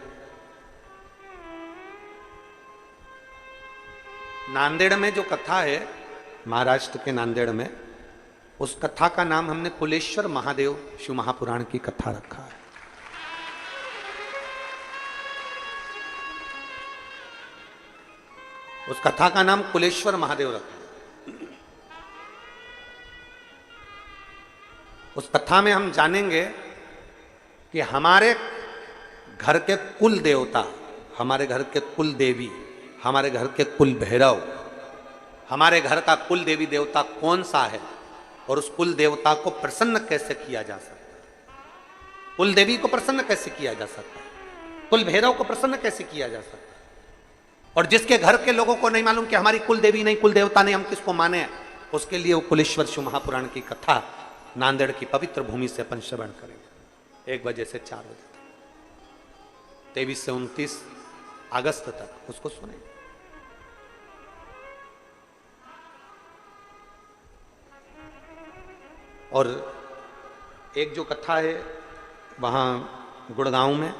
नांदेड़ में जो कथा है, महाराष्ट्र के नांदेड़ में, उस कथा का नाम हमने कुलेश्वर महादेव शिव महापुराण की कथा रखा है। उस कथा का नाम कुलेश्वर महादेव रखा है। उस कथा में हम जानेंगे कि हमारे घर के कुल देवता, हमारे घर के कुल देवी, हमारे घर के कुल भैरव, हमारे घर का कुल देवी देवता कौन सा है, और उस कुल देवता को प्रसन्न कैसे किया जा सकता है, कुल देवी को प्रसन्न कैसे किया जा सकता है, कुल भैरव को प्रसन्न कैसे किया जा सकता है। और जिसके घर के लोगों को नहीं मालूम कि हमारी कुल देवी नहीं, कुल देवता नहीं, हम किसको माने, उसके लिए वो कुलेश्वर शिव महापुराण की कथा नांदेड़ की पवित्र भूमि से अपन श्रवण करेंगे 1 बजे से 4 बजे तक, 23 से 29 अगस्त तक उसको सुनेंगे। और एक जो कथा है वहां गुड़गांव में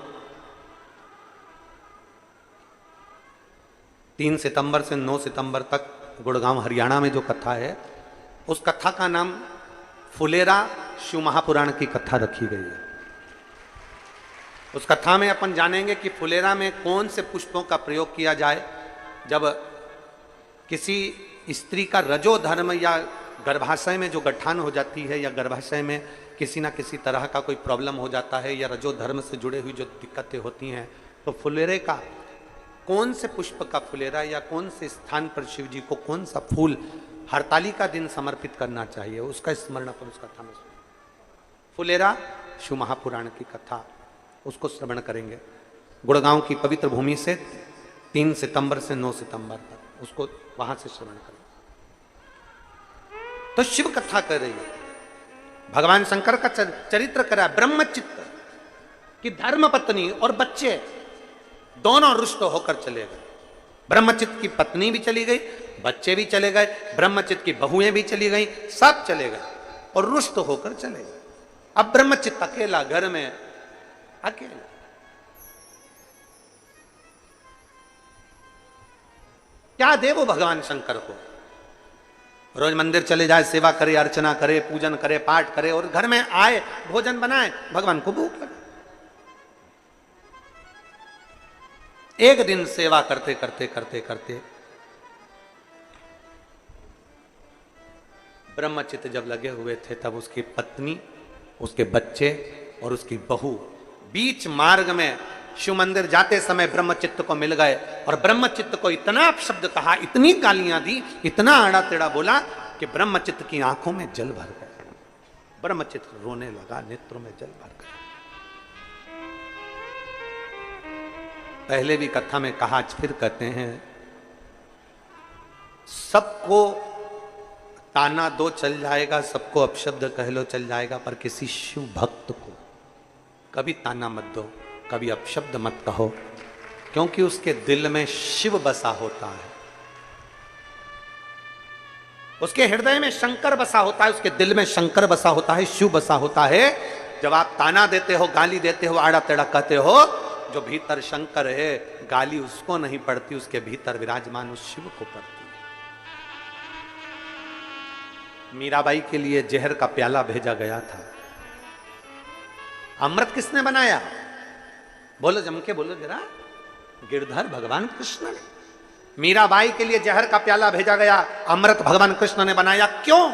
3 सितंबर से 9 सितंबर तक गुड़गांव हरियाणा में जो कथा है, उस कथा का नाम फुलेरा शिव महापुराण की कथा रखी गई है। उस कथा में अपन जानेंगे कि फुलेरा में कौन से पुष्पों का प्रयोग किया जाए जब किसी स्त्री का रजो धर्म या गर्भाशय में जो गठान हो जाती है, या गर्भाशय में किसी ना किसी तरह का कोई प्रॉब्लम हो जाता है, या रजो धर्म से जुड़े हुई जो दिक्कतें होती हैं, तो फुलेरे का कौन से पुष्प का फुलेरा या कौन से स्थान पर शिव जी को कौन सा फूल हरताली का दिन समर्पित करना चाहिए, उसका स्मरण अपन उस कथा में सुनेंगे। फुलेरा शिव महापुराण की कथा, उसको श्रवण करेंगे गुड़गांव की पवित्र भूमि से 3 सितंबर से 9 सितंबर तक, उसको वहां से श्रवण करेंगे। तो शिव कथा कर रही है, भगवान शंकर का चरित्र करा, ब्रह्मचित्त की धर्म पत्नी और बच्चे दोनों रुष्ट होकर चले गए। ब्रह्मचित्त की पत्नी भी चली गई, बच्चे भी चले गए, ब्रह्मचित्त की बहुएं भी चली गई, सब चले गए और रुष्ट होकर चले गए। अब ब्रह्मचित्त अकेला घर में, अकेला। क्या दे वो भगवान शंकर को? रोज मंदिर चले जाए, सेवा करे, अर्चना करे, पूजन करे, पाठ करे, और घर में आए, भोजन बनाए, भगवान को भूख लगे। एक दिन सेवा करते करते करते करते ब्रह्मचित्त जब लगे हुए थे, तब उसकी पत्नी, उसके बच्चे और उसकी बहू बीच मार्ग में शिव मंदिर जाते समय ब्रह्मचित्त को मिल गए और ब्रह्मचित्त को इतना अपशब्द कहा, इतनी गालियां दी, इतना आड़ा टेढ़ा बोला कि ब्रह्मचित्त की आंखों में जल भर गया। ब्रह्मचित्त रोने लगा, नेत्रों में जल भर गया। पहले भी कथा में कहा, आज फिर कहते हैं, सबको ताना दो चल जाएगा, सबको अपशब्द कह लो चल जाएगा, पर किसी शिव भक्त को कभी ताना मत दो, कभी अपशब्द मत कहो, क्योंकि उसके दिल में शिव बसा होता है, उसके हृदय में शंकर बसा होता है, उसके दिल में शंकर बसा होता है, शिव बसा होता है। जब आप ताना देते हो, गाली देते हो, आड़ा टेढ़ा कहते हो, जो भीतर शंकर है, गाली उसको नहीं पड़ती, उसके भीतर विराजमान उस शिव को पड़ती। मीराबाई के लिए जहर का प्याला भेजा गया था। अमृत किसने बनाया? बोलो, जम के बोलो जरा। गिरधर भगवान कृष्ण ने। मीराबाई के लिए जहर का प्याला भेजा गया, अमृत भगवान कृष्ण ने बनाया। क्यों?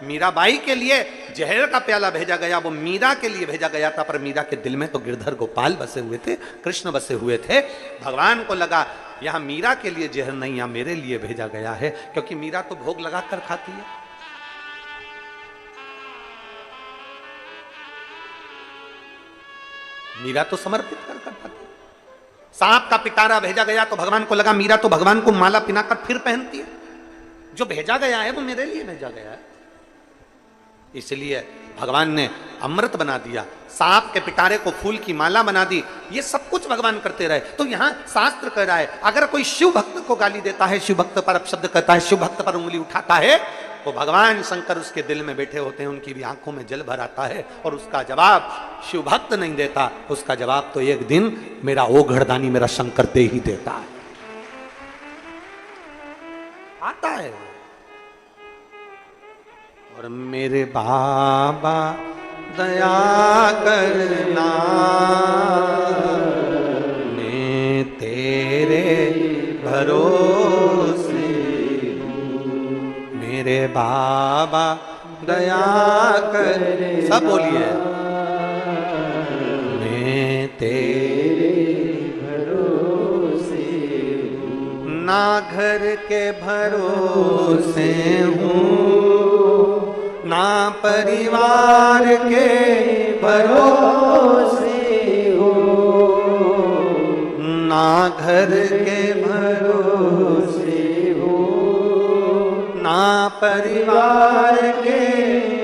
मीराबाई के लिए जहर का प्याला भेजा गया, वो मीरा के लिए भेजा गया था, पर मीरा के दिल में तो गिरधर गोपाल बसे हुए थे, कृष्ण बसे हुए थे। भगवान को लगा यहां मीरा के लिए जहर नहीं, यहां मेरे लिए भेजा गया है, क्योंकि मीरा तो भोग लगा कर खाती है। मीरा तो समर्पित कर खाती। सांप का पिटारा भेजा गया तो भगवान को लगा मीरा तो भगवान को माला पिनाकर फिर पहनती है, जो भेजा गया है वो मेरे लिए भेजा गया है। इसलिए भगवान ने अमृत बना दिया, सांप के पिटारे को फूल की माला बना दी। ये सब कुछ भगवान करते रहे। तो यहां शास्त्र कह रहा है, अगर कोई शिव भक्त को गाली देता है, शिव भक्त पर अपशब्द कहता है, शिव भक्त पर उंगली उठाता है, तो भगवान शंकर उसके दिल में बैठे होते हैं, उनकी भी आंखों में जल भर आता है, और उसका जवाब शिव भक्त नहीं देता, उसका जवाब तो एक दिन मेरा ओघड़दानी, मेरा शंकर दे ही देता है, आता है। और मेरे बाबा दया करना, मैं तेरे भरोसे, मेरे बाबा दया कर, सब बोलिए, मैं तेरे भरोसे, ना घर के भरोसे हूँ, ना परिवार के भरोसे हो, ना घर के भरोसे हो, ना परिवार के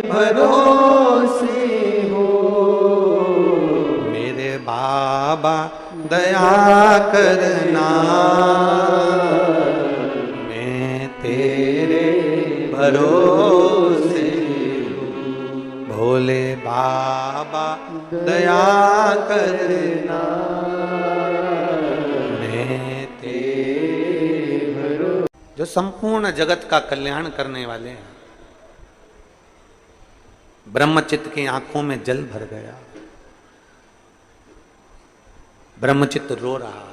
भरोसे हो। मेरे बाबा दया करना, मैं तेरे भरोसे, भोले बाबा दया करना, मैं तेरे भरोसे। जो संपूर्ण जगत का कल्याण करने वाले हैं, ब्रह्मचित्त की आंखों में जल भर गया, ब्रह्मचित्त रो रहा।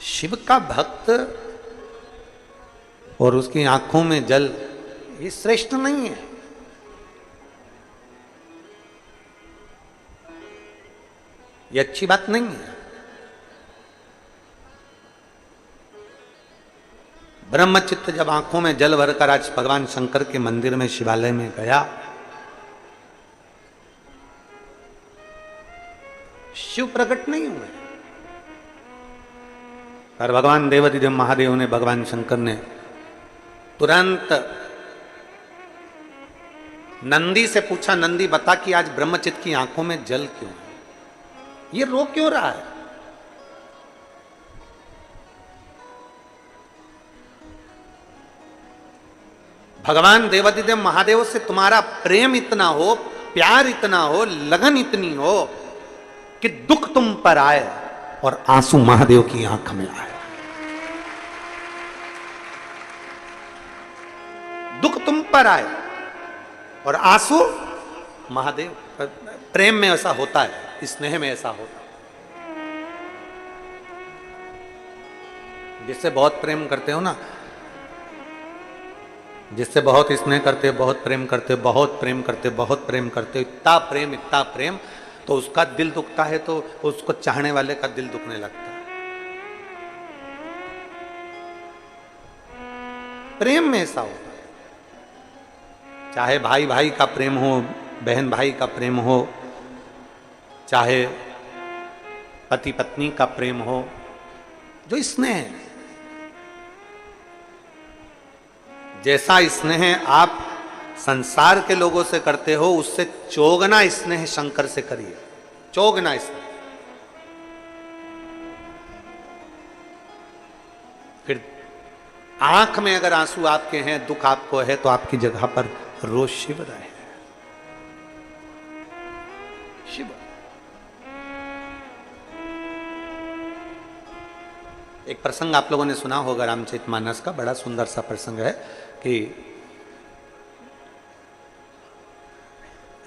शिव का भक्त और उसकी आंखों में जल, ये श्रेष्ठ नहीं है। ये अच्छी बात नहीं है। ब्रह्मचित्त जब आंखों में जल भरकर आज भगवान शंकर के मंदिर में, शिवालय में गया, शिव प्रकट नहीं हुए, पर भगवान देवाधिदेव महादेव ने, भगवान शंकर ने तुरंत नंदी से पूछा, नंदी बता कि आज ब्रह्मचित्त की आंखों में जल क्यों है, ये रो क्यों रहा है? भगवान देवादिदेव महादेव से तुम्हारा प्रेम इतना हो, प्यार इतना हो, लगन इतनी हो कि दुख तुम पर आए और आंसू महादेव की आंख में आए। दुख तुम पर आए और आंसू महादेव। प्रेम में ऐसा होता है, स्नेह में ऐसा होता है। जिससे बहुत प्रेम करते हो ना, जिससे बहुत स्नेह करते हो, बहुत प्रेम करते हो, बहुत प्रेम करते हो, बहुत प्रेम करते हो, इतना प्रेम, तो उसका दिल दुखता है तो उसको चाहने वाले का दिल दुखने लगता है। प्रेम में ऐसा होता है, चाहे भाई भाई का प्रेम हो, बहन भाई का प्रेम हो, चाहे पति पत्नी का प्रेम हो, जो स्नेह है, जैसा स्नेह आप संसार के लोगों से करते हो उससे चौगना स्नेह शंकर से करिए, चौगना स्नेह। फिर आंख में अगर आंसू आपके हैं, दुख आपको है, तो आपकी जगह पर रोज शिव रहे, शिव। एक प्रसंग आप लोगों ने सुना होगा रामचरितमानस का, बड़ा सुंदर सा प्रसंग है कि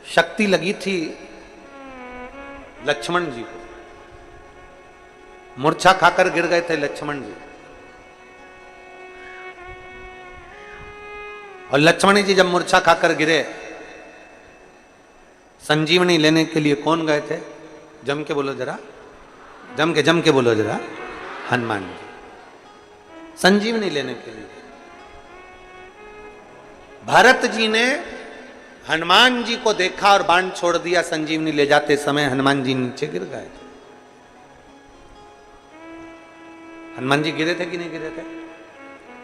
शक्ति लगी थी लक्ष्मण जी को, मूर्छा खाकर गिर गए थे लक्ष्मण जी, और लक्ष्मण जी जब मूर्छा खाकर गिरे, संजीवनी लेने के लिए कौन गए थे? जम के बोलो जरा, जम के बोलो जरा, हनुमान जी संजीवनी लेने के लिए। भरत जी ने हनुमान जी को देखा और बाण छोड़ दिया, संजीवनी ले जाते समय हनुमान जी नीचे गिर गए थे। हनुमान जी गिरे थे कि नहीं गिरे थे?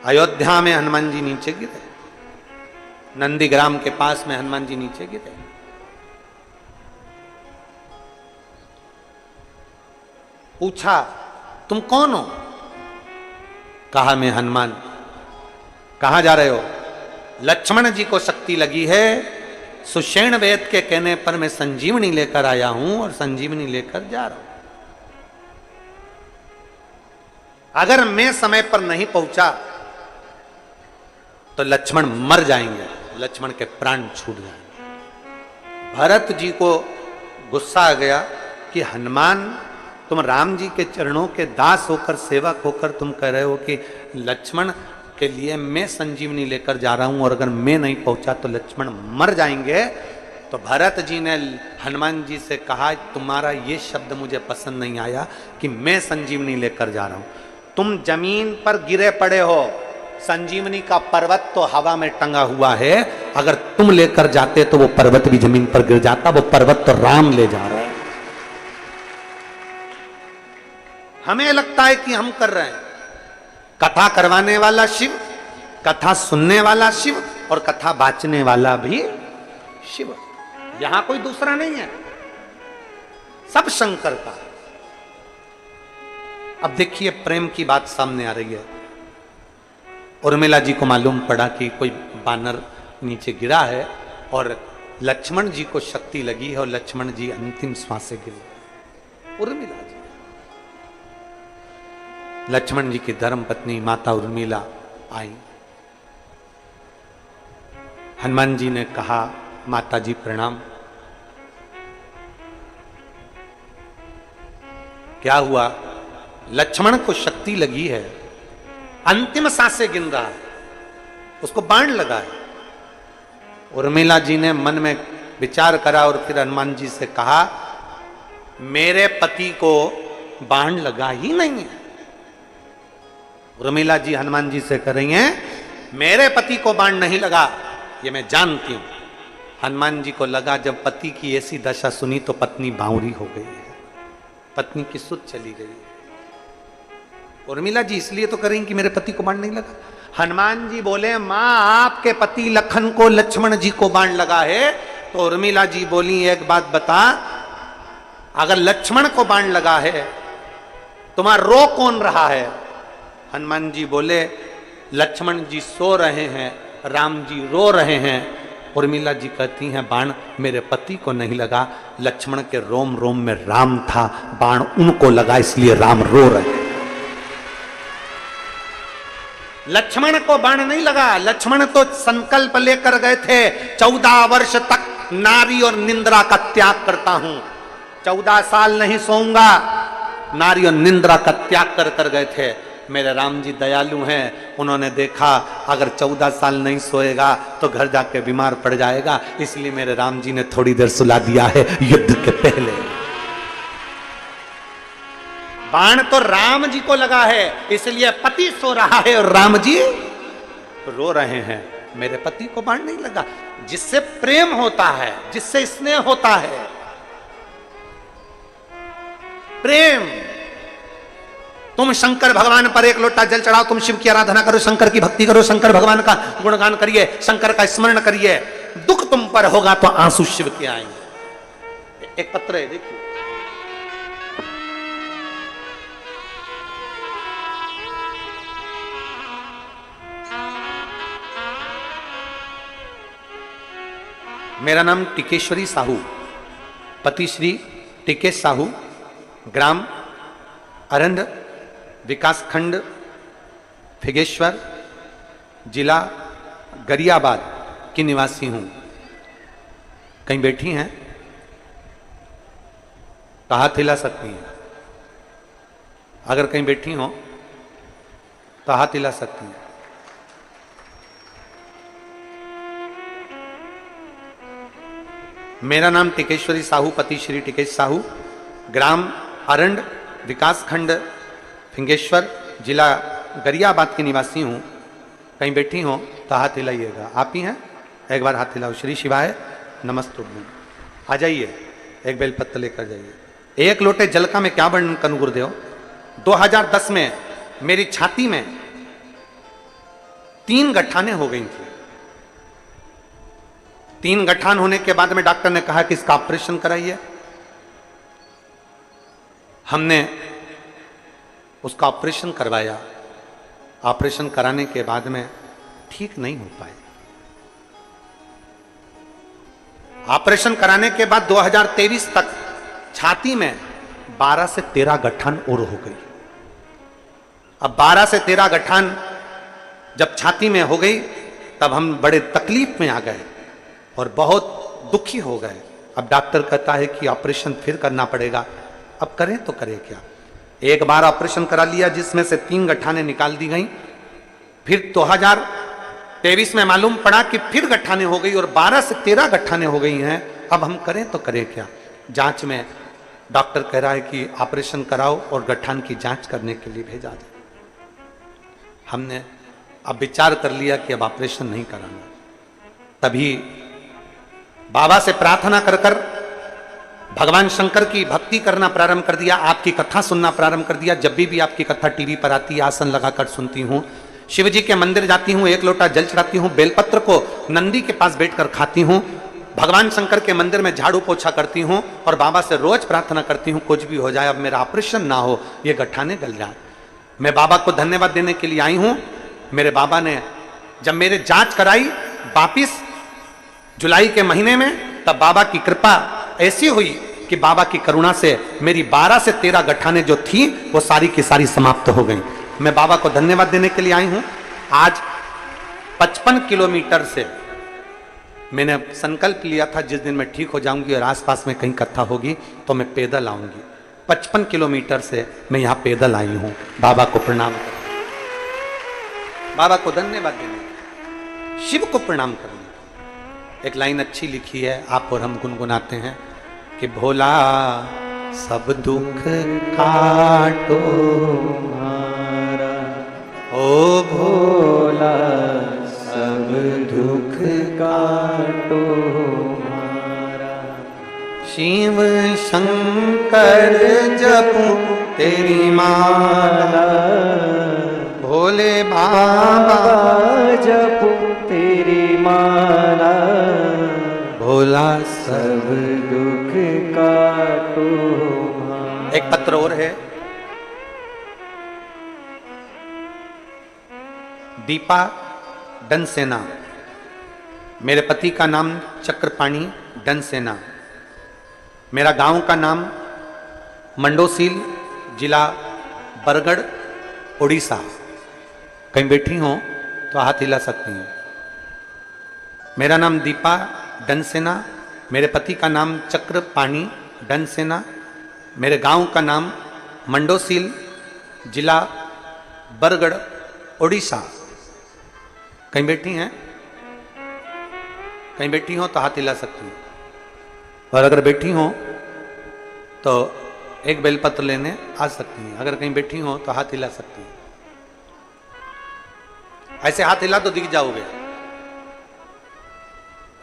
अयोध्या में हनुमान जी नीचे गिरे, नंदीग्राम के पास में हनुमान जी नीचे गिरे। पूछा तुम कौन हो? कहा मैं हनुमान। कहां जा रहे हो? लक्ष्मण जी को शक्ति लगी है, सुषेण वेद के कहने पर मैं संजीवनी लेकर आया हूं और संजीवनी लेकर जा रहा हूं। अगर मैं समय पर नहीं पहुंचा तो लक्ष्मण मर जाएंगे, लक्ष्मण के प्राण छूट जाएंगे। भरत जी को गुस्सा आ गया कि हनुमान, तुम राम जी के चरणों के दास होकर, सेवक होकर तुम कह रहे हो कि लक्ष्मण के लिए मैं संजीवनी लेकर जा रहा हूं और अगर मैं नहीं पहुंचा तो लक्ष्मण मर जाएंगे। तो भरत जी ने हनुमान जी से कहा, तुम्हारा ये शब्द मुझे पसंद नहीं आया कि मैं संजीवनी लेकर जा रहा हूं। तुम जमीन पर गिरे पड़े हो, संजीवनी का पर्वत तो हवा में टंगा हुआ है, अगर तुम लेकर जाते तो वो पर्वत भी जमीन पर गिर जाता। वो पर्वत तो राम ले जा रहे हैं। हमें लगता है कि हम कर रहे हैं। कथा करवाने वाला शिव, कथा सुनने वाला शिव और कथा बांचने वाला भी शिव, यहां कोई दूसरा नहीं है, सब शंकर का। अब देखिए प्रेम की बात सामने आ रही है। उर्मिला जी को मालूम पड़ा कि कोई बानर नीचे गिरा है और लक्ष्मण जी को शक्ति लगी है और लक्ष्मण जी अंतिम श्वास से गिरे। उर्मिला जी, लक्ष्मण जी की धर्म पत्नी माता उर्मिला आई। हनुमान जी ने कहा, माता जी प्रणाम। क्या हुआ? लक्ष्मण को शक्ति लगी है, अंतिम सांसें गिन रहा है, उसको बाण लगा है। उर्मिला जी ने मन में विचार करा और फिर हनुमान जी से कहा, मेरे पति को बाण लगा ही नहीं है। उर्मिला जी हनुमान जी से कह रही हैं, मेरे पति को बाण नहीं लगा, ये मैं जानती हूं। हनुमान जी को लगा जब पति की ऐसी दशा सुनी तो पत्नी बावरी हो गई है, पत्नी की सुध चली गई। उर्मिला जी इसलिए तो करेंगी कि मेरे पति को बाण नहीं लगा। हनुमान जी बोले, मां आपके पति लखन को लक्ष्मण जी को बाण लगा है। तो उर्मिला जी बोली, एक बात बता, अगर लक्ष्मण को बाण लगा है तुम्हारा रो कौन रहा है? हनुमान जी बोले, लक्ष्मण जी सो रहे हैं राम जी रो रहे हैं। उर्मिला जी कहती हैं बाण मेरे पति को नहीं लगा, लक्ष्मण के रोम रोम में राम था, बाण उनको लगा इसलिए राम रो रहे हैं। लक्ष्मण को बाण नहीं लगा, लक्ष्मण तो संकल्प लेकर गए थे 14 वर्ष तक नारी और निंद्रा का त्याग करता हूं, 14 साल नहीं सोऊंगा, नारी और निंद्रा का त्याग कर गए थे। मेरे राम जी दयालु हैं, उन्होंने देखा अगर 14 साल नहीं सोएगा तो घर जाके बीमार पड़ जाएगा, इसलिए मेरे राम जी ने थोड़ी देर सुला दिया है युद्ध के पहले। बाण तो राम जी को लगा है, इसलिए पति सो रहा है और राम जी रो रहे हैं। मेरे पति को बाण नहीं लगा। जिससे प्रेम होता है, जिससे स्नेह होता है, प्रेम। तुम शंकर भगवान पर एक लोटा जल चढ़ाओ, तुम शिव की आराधना करो, शंकर की भक्ति करो, शंकर भगवान का गुणगान करिए, शंकर का स्मरण करिए, दुख तुम पर होगा तो आंसू शिव के आएंगे। एक पत्र है देखिए, मेरा नाम टिकेश्वरी साहू, पति श्री टिकेश साहू, ग्राम अरंध, विकास खंड फिगेश्वर, जिला गरियाबाद की निवासी हूं। कहीं बैठी हैं तो हाथ हिला सकती हैं, अगर कहीं बैठी हो तो हाथ हिला सकती हैं। मेरा नाम टिकेश्वरी साहू, पति श्री टिकेश साहू, ग्राम अरंड, विकास खंड फिंगेश्वर, जिला गरियाबाद की निवासी हूँ। कहीं बैठी हो तो हाथ हिलाइएगा। आप ही हैं? एक बार हाथ हिलाओ। श्री शिवाय नमस्तुभ्यं। आ जाइए, एक बेलपत्र लेकर जाइए। एक लोटे जल का मैं क्या वर्णन करूं गुरुदेव। 2010 में मेरी छाती में 3 गठानें हो गई थी। 3 गठान होने के बाद में डॉक्टर ने कहा कि इसका ऑपरेशन कराइए। हमने उसका ऑपरेशन करवाया। ऑपरेशन कराने के बाद में ठीक नहीं हो पाए। ऑपरेशन कराने के बाद 2023 तक छाती में 12 से 13 गठान और हो गई। अब 12 से 13 गठान जब छाती में हो गई तब हम बड़े तकलीफ में आ गए और बहुत दुखी हो गए। अब डॉक्टर कहता है कि ऑपरेशन फिर करना पड़ेगा। अब करें तो करें क्या। एक बार ऑपरेशन करा लिया जिसमें से 3 गठानें निकाल दी गई। फिर 2023 में मालूम पड़ा कि फिर गठानें हो गई और 12 से 13 गठानें हो गई हैं। अब हम करें तो करें क्या। जांच में डॉक्टर कह रहा है कि ऑपरेशन कराओ और गठान की जांच करने के लिए भेजा दे। हमने अब विचार कर लिया कि अब ऑपरेशन नहीं कराना। तभी बाबा से प्रार्थना कर कर भगवान शंकर की भक्ति करना प्रारंभ कर दिया। आपकी कथा सुनना प्रारंभ कर दिया। जब भी आपकी कथा टीवी पर आती है आसन लगाकर सुनती हूँ। शिव जी के मंदिर जाती हूँ, एक लोटा जल चढ़ाती हूँ, बेलपत्र को नंदी के पास बैठकर खाती हूँ, भगवान शंकर के मंदिर में झाड़ू पोछा करती हूँ और बाबा से रोज प्रार्थना करती हूँ कुछ भी हो जाए अब मेरा ऑपरेशन ना हो, ये गठाने गल जाए। मैं बाबा को धन्यवाद देने के लिए आई हूँ। मेरे बाबा ने जब मेरे जांच कराई वापिस जुलाई के महीने में, तब बाबा की कृपा ऐसी हुई कि बाबा की करुणा से मेरी 12 से 13 गठानें जो थी वो सारी की सारी समाप्त हो गई। मैं बाबा को धन्यवाद देने के लिए आई हूं। आज 55 किलोमीटर से मैंने संकल्प लिया था जिस दिन मैं ठीक हो जाऊंगी और आसपास में कहीं कथा होगी तो मैं पैदल आऊंगी। 55 किलोमीटर से मैं यहाँ पैदल आई हूँ बाबा को प्रणाम करने, बाबा को धन्यवाद देने, शिव को प्रणाम करने। एक लाइन अच्छी लिखी है, आप और हम गुनगुनाते हैं कि भोला सब दुख काटो मारा, ओ भोला सब दुख काटो मारा, शिव शंकर जपू तेरी माला, भोले बाबा जपू तेरी माला, भोला सब दुख काटो मारा। एक पत्र और है, दीपा डनसेना, मेरे पति का नाम चक्रपाणी डनसेना, मेरा गांव का नाम मंडोसील, जिला बरगढ़, उड़ीसा। कहीं बैठी हो तो हाथ हिला सकती हैं। मेरा नाम दीपा डनसेना, मेरे पति का नाम चक्रपाणी डनसेना, मेरे गांव का नाम मंडोसील, जिला बरगढ़, उड़ीसा। कहीं बैठी हैं? कहीं बैठी हो तो हाथ हिला सकती हैं। और अगर बैठी हो तो एक बेलपत्र लेने आ सकती हैं। अगर कहीं बैठी हो तो हाथ हिला सकती हैं। ऐसे हाथ हिला तो दिख जाओगे।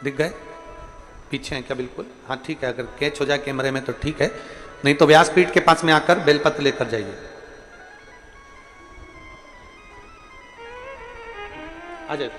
दिख गए? पीछे हैं क्या? बिल्कुल। हाँ ठीक है, अगर कैच हो जाए कैमरे में तो ठीक है, नहीं तो व्यासपीठ के पास में आकर बेलपत्र लेकर जाइए। आ जाए आप।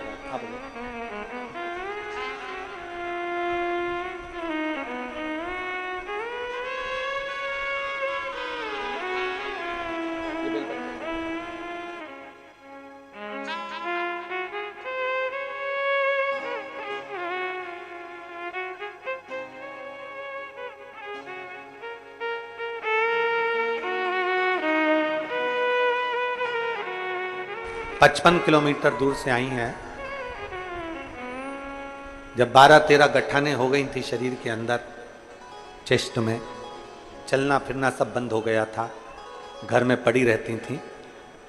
पचपन किलोमीटर दूर से आई हैं। जब 12-13 गठाने हो गई थी शरीर के अंदर, चेस्ट में, चलना फिरना सब बंद हो गया था, घर में पड़ी रहती थी।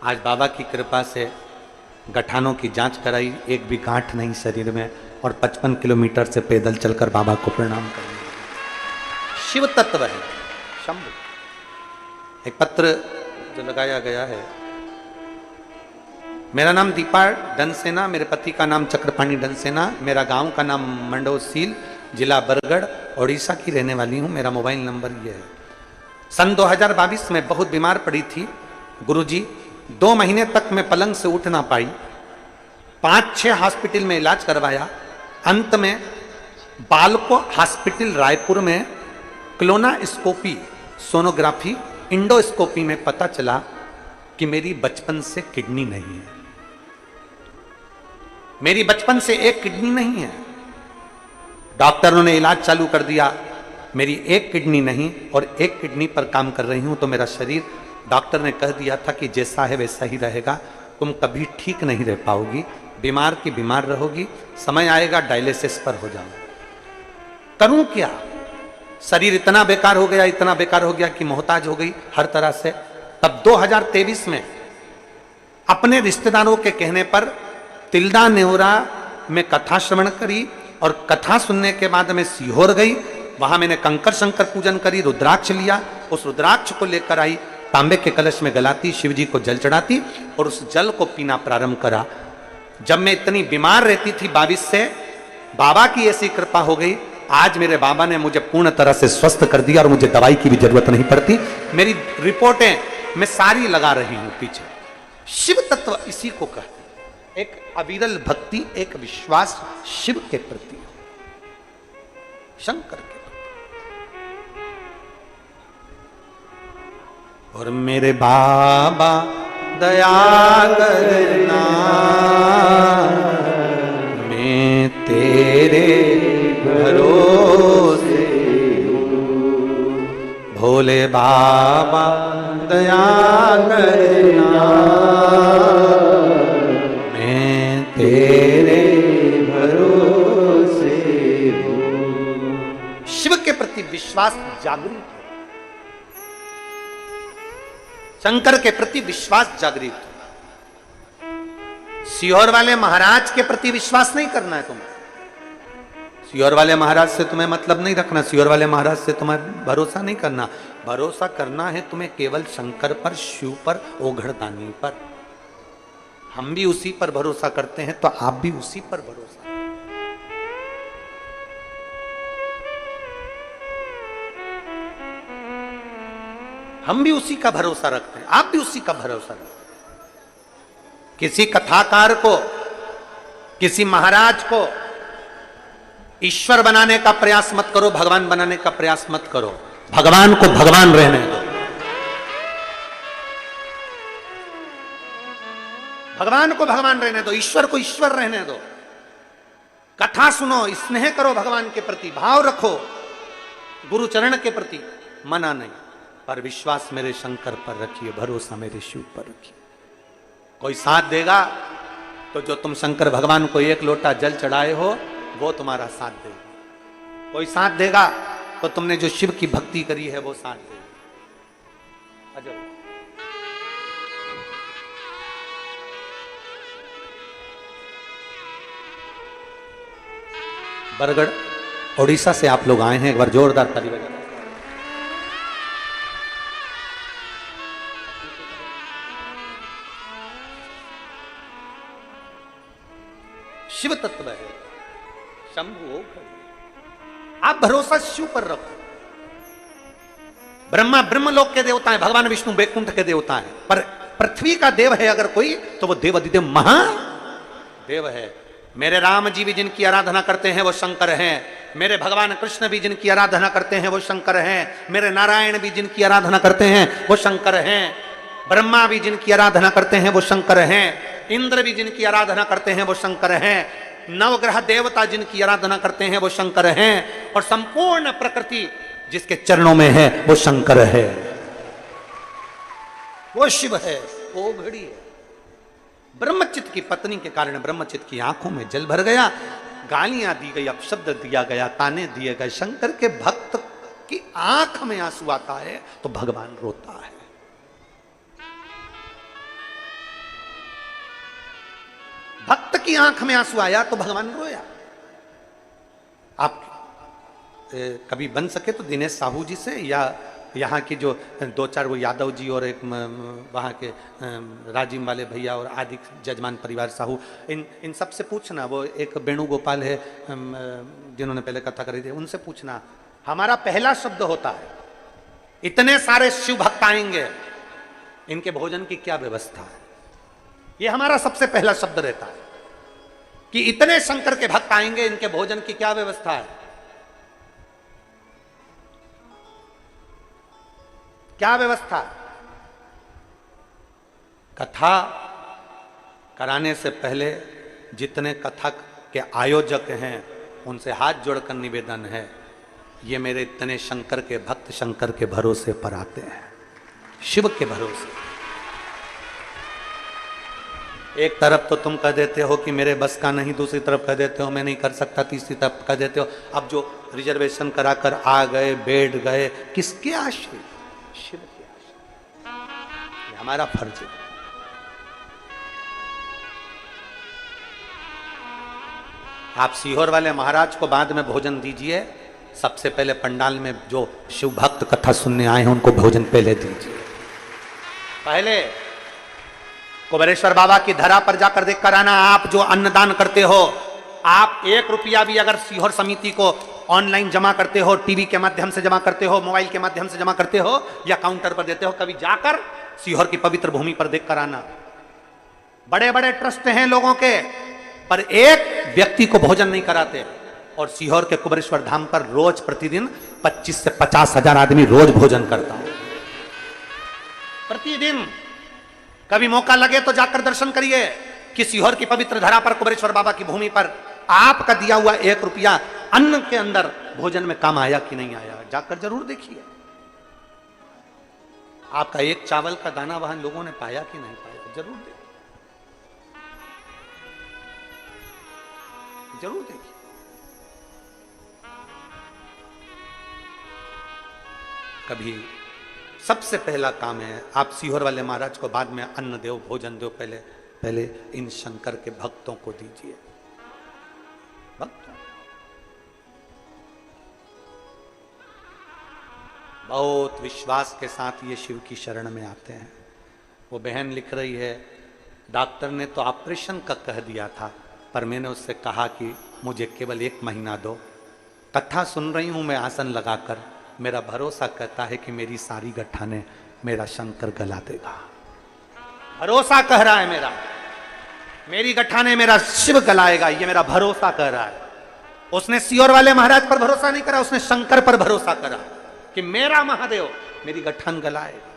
आज बाबा की कृपा से गठानों की जांच कराई, एक भी गांठ नहीं शरीर में, और 55 किलोमीटर से पैदल चलकर बाबा को प्रणाम करने। शिव तत्व है, शंभु। एक पत्र जो लगाया गया है, मेरा नाम दीपा डनसेना, मेरे पति का नाम चक्रपाणी डनसेना, मेरा गांव का नाम मंडोसील, जिला बरगढ़, उड़ीसा की रहने वाली हूं। मेरा मोबाइल नंबर ये है। सन 2022 में बहुत बीमार पड़ी थी गुरुजी, 2 महीने तक मैं पलंग से उठ ना पाई, 5-6 हॉस्पिटल में इलाज करवाया। अंत में बालको हॉस्पिटल रायपुर में क्लोनास्कोपी, सोनोग्राफी, इंडोस्कोपी में पता चला कि मेरी बचपन से किडनी नहीं है। मेरी बचपन से एक किडनी नहीं है। डॉक्टरों ने इलाज चालू कर दिया, मेरी एक किडनी नहीं और एक किडनी पर काम कर रही हूं। तो मेरा शरीर, डॉक्टर ने कह दिया था कि जैसा है वैसा ही रहेगा, तुम कभी ठीक नहीं रह पाओगी, बीमार की बीमार रहोगी, समय आएगा डायलिसिस पर हो जाओ। करूं क्या? शरीर इतना बेकार हो गया, इतना बेकार हो गया कि मोहताज हो गई हर तरह से। तब 2023 में अपने रिश्तेदारों के कहने पर तिल्दा नेवरा में कथा श्रवण करी, और कथा सुनने के बाद मैं सीहोर गई। वहां मैंने कंकर शंकर पूजन करी, रुद्राक्ष लिया, उस रुद्राक्ष को लेकर आई, तांबे के कलश में गलाती, शिव जी को जल चढ़ाती और उस जल को पीना प्रारंभ करा। जब मैं इतनी बीमार रहती थी 22 से, बाबा की ऐसी कृपा हो गई, आज मेरे बाबा ने मुझे पूर्ण तरह से स्वस्थ कर दिया और मुझे दवाई की भी जरूरत नहीं पड़ती। मेरी रिपोर्टें मैं सारी लगा रही हूं पीछे। शिव तत्व इसी को कहते हैं, एक अविरल भक्ति, एक विश्वास शिव के प्रति, शंकर के प्रति। और मेरे बाबा दया करना, मैं तेरे भरोसे हूँ। भोले बाबा दया करना, मैं तेरे भरोसे हूँ। शिव के प्रति विश्वास जागृत हो, शंकर के प्रति विश्वास जागृत हो। सीहोर वाले महाराज के प्रति विश्वास नहीं करना है तुम्हें। सीहोर वाले महाराज से तुम्हें मतलब नहीं रखना, सीहोर वाले महाराज से तुम्हें भरोसा नहीं करना। भरोसा करना है तुम्हें केवल शंकर पर, शिव पर, ओघड़दानी पर। हम भी उसी पर भरोसा करते हैं, तो आप भी उसी पर भरोसा। हम भी उसी का भरोसा रखते हैं, आप भी उसी का भरोसा रखते हैं। किसी कथाकार को, किसी महाराज को ईश्वर बनाने का प्रयास मत करो, भगवान बनाने का प्रयास मत करो। भगवान को भगवान रहने दो, भगवान को भगवान रहने दो, ईश्वर को ईश्वर रहने दो। कथा सुनो, स्नेह करो भगवान के प्रति, भाव रखो गुरु चरण के प्रति, मना नहीं, पर विश्वास मेरे शंकर पर रखिए, भरोसा मेरे शिव पर रखिए। कोई साथ देगा तो जो तुम शंकर भगवान को एक लोटा जल चढ़ाए हो वो तुम्हारा साथ देगा। कोई साथ देगा तो तुमने जो शिव की भक्ति करी है वो साथ देगा। अजब। बरगढ़ ओडिशा से आप लोग आए हैं, एक बार जोरदार ताली बजाओ। शिव तत्व है, शंभु। आप भरोसा शिव पर रखो। ब्रह्मा ब्रह्मलोक के देवता है, भगवान विष्णु वैकुंठ के देवता है, पर पृथ्वी का देव है अगर कोई तो वो देव अधिदेव महादेव है। मेरे राम जी भी जिनकी आराधना करते हैं वो शंकर हैं, मेरे भगवान कृष्ण भी जिनकी आराधना करते हैं वो शंकर हैं, मेरे नारायण भी जिनकी आराधना करते हैं वो शंकर हैं, ब्रह्मा भी जिनकी आराधना करते हैं वो शंकर हैं, इंद्र भी जिनकी आराधना करते हैं वो शंकर हैं, नवग्रह देवता जिनकी आराधना करते हैं वो शंकर हैं, और संपूर्ण प्रकृति जिसके चरणों में है वो शंकर है, वो शिव है, वो घड़ी है। ब्रह्मचित्त की पत्नी के कारण ब्रह्मचित्त की आंखों में जल भर गया, गालियां दी गई, अपशब्द दिया गया, ताने दिए गए। शंकर के भक्त की आंख में आंसू आता है तो भगवान रोता है। भक्त की आंख में आंसू आया तो भगवान रोया। आप कभी बन सके तो दिनेश साहू जी से या यहाँ की जो दो चार वो यादव जी और एक वहाँ के राजिम वाले भैया और आदि जजमान परिवार साहू, इन सब से पूछना। वो एक वेणुगोपाल है जिन्होंने पहले कथा करी थी, उनसे पूछना। हमारा पहला शब्द होता है, इतने सारे शिव भक्त आएंगे, इनके भोजन की क्या व्यवस्था है? ये हमारा सबसे पहला शब्द रहता है कि इतने शंकर के भक्त आएंगे, इनके भोजन की क्या व्यवस्था है, क्या व्यवस्था है? कथा कराने से पहले जितने कथक के आयोजक हैं उनसे हाथ जोड़कर निवेदन है, ये मेरे इतने शंकर के भक्त शंकर के भरोसे पर आते हैं, शिव के भरोसे। एक तरफ तो तुम कह देते हो कि मेरे बस का नहीं, दूसरी तरफ कह देते हो मैं नहीं कर सकता, तीसरी तरफ कह देते हो अब जो रिजर्वेशन कराकर आ गए, बैठ गए, किसके आश्रय? शिव के आश्रय। ये हमारा फर्ज है। आप सीहोर वाले महाराज को बाद में भोजन दीजिए, सबसे पहले पंडाल में जो शिव भक्त कथा सुनने आए हैं उनको भोजन पहले दीजिए। पहले कुबेरेश्वर बाबा की धरा पर जाकर देख कर आना। आप जो अन्नदान करते हो, आप 1 रुपया भी अगर सीहोर समिति को ऑनलाइन जमा करते हो, टीवी के माध्यम से जमा करते हो, मोबाइल के माध्यम से जमा करते हो या काउंटर पर देते हो, कभी जाकर सीहोर की पवित्र भूमि पर देख कर आना। बड़े बड़े ट्रस्ट हैं लोगों के, पर एक व्यक्ति को भोजन नहीं कराते। और सीहोर के कुबेरेश्वर धाम पर रोज प्रतिदिन 25 से 50 हजार आदमी रोज भोजन करता है, प्रतिदिन। कभी मौका लगे तो जाकर दर्शन करिए कि सीहोर की पवित्र धरा पर कुबेरेश्वर बाबा की भूमि पर आपका दिया हुआ 1 रुपया अन्न के अंदर भोजन में काम आया कि नहीं आया, जाकर जरूर देखिए। आपका 1 चावल का दाना वहां लोगों ने पाया कि नहीं पाया, जरूर देखिए, जरूर देखिए। कभी सबसे पहला काम है, आप सीहोर वाले महाराज को बाद में अन्न दो, भोजन दो, पहले इन शंकर के भक्तों को दीजिए। भक्तों बहुत विश्वास के साथ ये शिव की शरण में आते हैं। वो बहन लिख रही है, डॉक्टर ने तो ऑपरेशन का कह दिया था, पर मैंने उससे कहा कि मुझे केवल 1 महीना दो। कथा सुन रही हूं मैं आसन लगाकर, मेरा भरोसा कहता है कि मेरी सारी गठाने मेरा शंकर गला देगा। भरोसा कह रहा है मेरा, मेरी गठाने मेरा शिव गलाएगा, ये मेरा भरोसा कह रहा है। उसने सीहोर वाले महाराज पर भरोसा नहीं करा, उसने शंकर पर भरोसा करा कि मेरा महादेव मेरी गठान गलाएगा।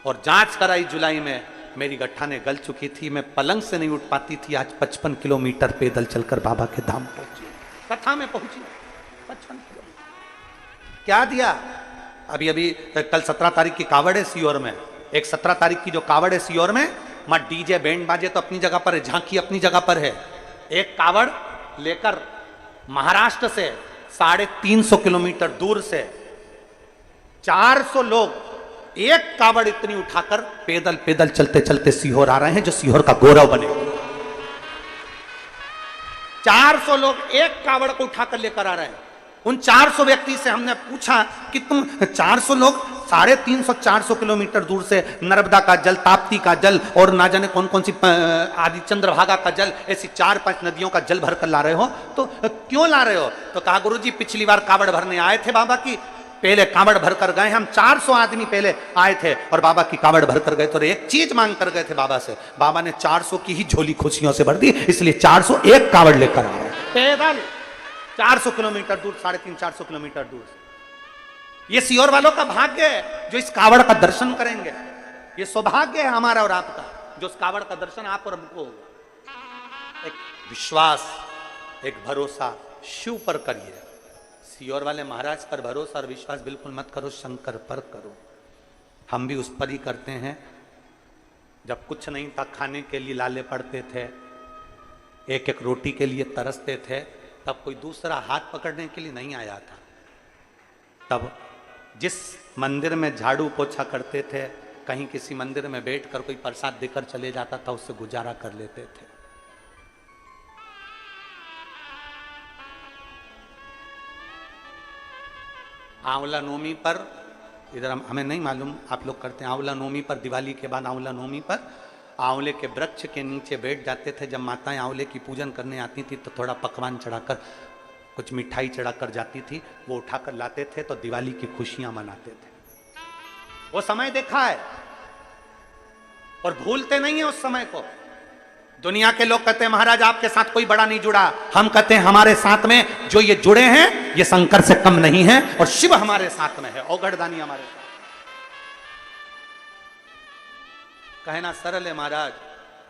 और जांच कराई जुलाई में मेरी गट्ठाने गल चुकी थी, मैं पलंग से नहीं उठ पाती थी। आज 55 किलोमीटर पैदल चलकर बाबा के धाम पहुंची, कथा में पहुंची। 55 किलोमीटर क्या दिया। अभी अभी कल 17 तारीख की कावड़ है सीहोर में। एक 17 तारीख की जो कावड़ है सीहोर में, मत डीजे बैंड बाजे तो अपनी जगह पर है, झांकी अपनी जगह पर है। एक कावड़ लेकर महाराष्ट्र से 350 किलोमीटर दूर से 400 लोग एक कावड़ इतनी उठाकर पैदल पैदल चलते चलते सीहोर आ रहे हैं, जो सीहोर का गौरव बने। 400 लोग एक कावड़ को उठाकर लेकर आ रहे हैं। उन 400 व्यक्ति से हमने पूछा कि तुम 400 लोग 350-400 किलोमीटर दूर से नर्मदा का जल, ताप्ती का जल और ना जाने कौन कौन सी आदि चंद्रभागा का जल, ऐसी 4-5 नदियों का जल भरकर ला रहे हो, तो क्यों ला रहे हो? तो कहा गुरुजी पिछली बार कावड़ भरने आए थे बाबा की, पहले कावड़ भर कर गए हम, 400 आदमी पहले आए थे और बाबा की कावड़ भर कर गए, तो एक चीज मांग कर गए थे बाबा से। बाबा ने 400 की ही झोली खुशियों से भर दी, इसलिए 401 कावड़ लेकर आ रहे पैदल 400 किलोमीटर दूर, 350-400 किलोमीटर दूर से। ये सीहोर वालों का भाग्य है जो इस कावड़ का दर्शन करेंगे। ये सौभाग्य है हमारा और आपका, जो इस कावड़ का दर्शन आप और हमको होगा। एक विश्वास, एक भरोसा शिव पर करिए। सीहोर वाले महाराज पर भरोसा और विश्वास बिल्कुल मत करो, शंकर पर करो। हम भी उस पर ही करते हैं। जब कुछ नहीं था खाने के लिए लाले पड़ते थे, एक एक रोटी के लिए तरसते थे, तब कोई दूसरा हाथ पकड़ने के लिए नहीं आया था। तब जिस मंदिर में झाड़ू पोछा करते थे, कहीं किसी मंदिर में बैठकर कोई प्रसाद देकर चले जाता था, उससे गुजारा कर लेते थे। आंवला नवमी पर, इधर हमें नहीं मालूम, आप लोग करते हैं। आंवला नवमी पर, दिवाली के बाद आंवला नवमी पर आंवले के वृक्ष के नीचे बैठ जाते थे। जब माताएं आंवले की पूजन करने आती थी तो थोड़ा पकवान चढ़ाकर, कुछ मिठाई चढ़ाकर जाती थी, वो उठाकर लाते थे तो दिवाली की खुशियां मनाते थे। वो समय देखा है और भूलते नहीं है उस समय को। दुनिया के लोग कहते हैं महाराज आपके साथ कोई बड़ा नहीं जुड़ा, हम कहते हैं हमारे साथ में जो ये जुड़े हैं ये शंकर से कम नहीं है और शिव हमारे साथ में है, औगड़दानी हमारे साथ। कहना सरल है महाराज,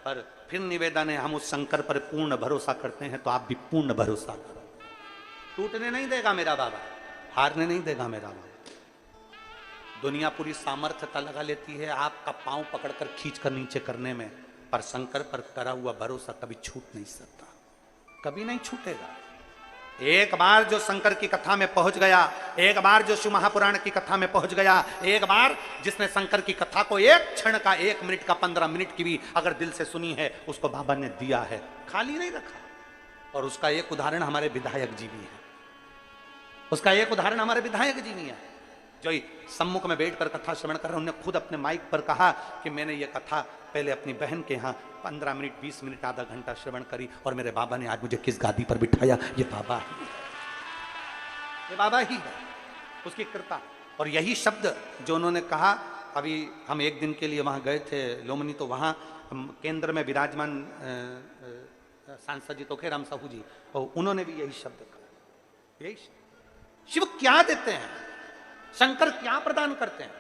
पर फिर निवेदन है, हम उस शंकर पर पूर्ण भरोसा करते हैं, तो आप भी पूर्ण भरोसा करो। टूटने नहीं देगा मेरा बाबा, हारने नहीं देगा मेरा बाबा। दुनिया पूरी सामर्थ्यता लगा लेती है आपका पांव पकड़कर खींचकर नीचे करने में, पर शंकर पर करा हुआ भरोसा कभी छूट नहीं सकता, कभी नहीं छूटेगा। एक बार जो शंकर की कथा में पहुंच गया, एक बार जो शिव महापुराण की कथा में पहुंच गया, एक बार जिसने शंकर की कथा को एक क्षण का, 1 मिनट का, 15 मिनट की भी अगर दिल से सुनी है, उसको बाबा ने दिया है, खाली नहीं रखा। और उसका एक उदाहरण हमारे विधायक जी भी है, उसका एक उदाहरण हमारे विधायक जी भी है, जो सम्मुख में बैठकर कथा श्रवण कर रहे हैं। उन्होंने खुद अपने माइक पर कहा कि मैंने ये कथा पहले अपनी बहन के यहाँ 15 मिनट, 20 मिनट, आधा घंटा श्रवण करी और मेरे बाबा ने आज मुझे किस गादी पर बिठाया, ये बाबा ही है, ये बाबा ही है, उसकी कृपा। और यही शब्द जो उन्होंने कहा, अभी हम एक दिन के लिए वहाँ गए थे लोमनी, तो वहाँ केंद्र में विराजमान सांसद जी तोखेराम साहू जी, और उन्होंने भी यही शब्द कहा। यही शिव क्या देते हैं, शंकर क्या प्रदान करते हैं,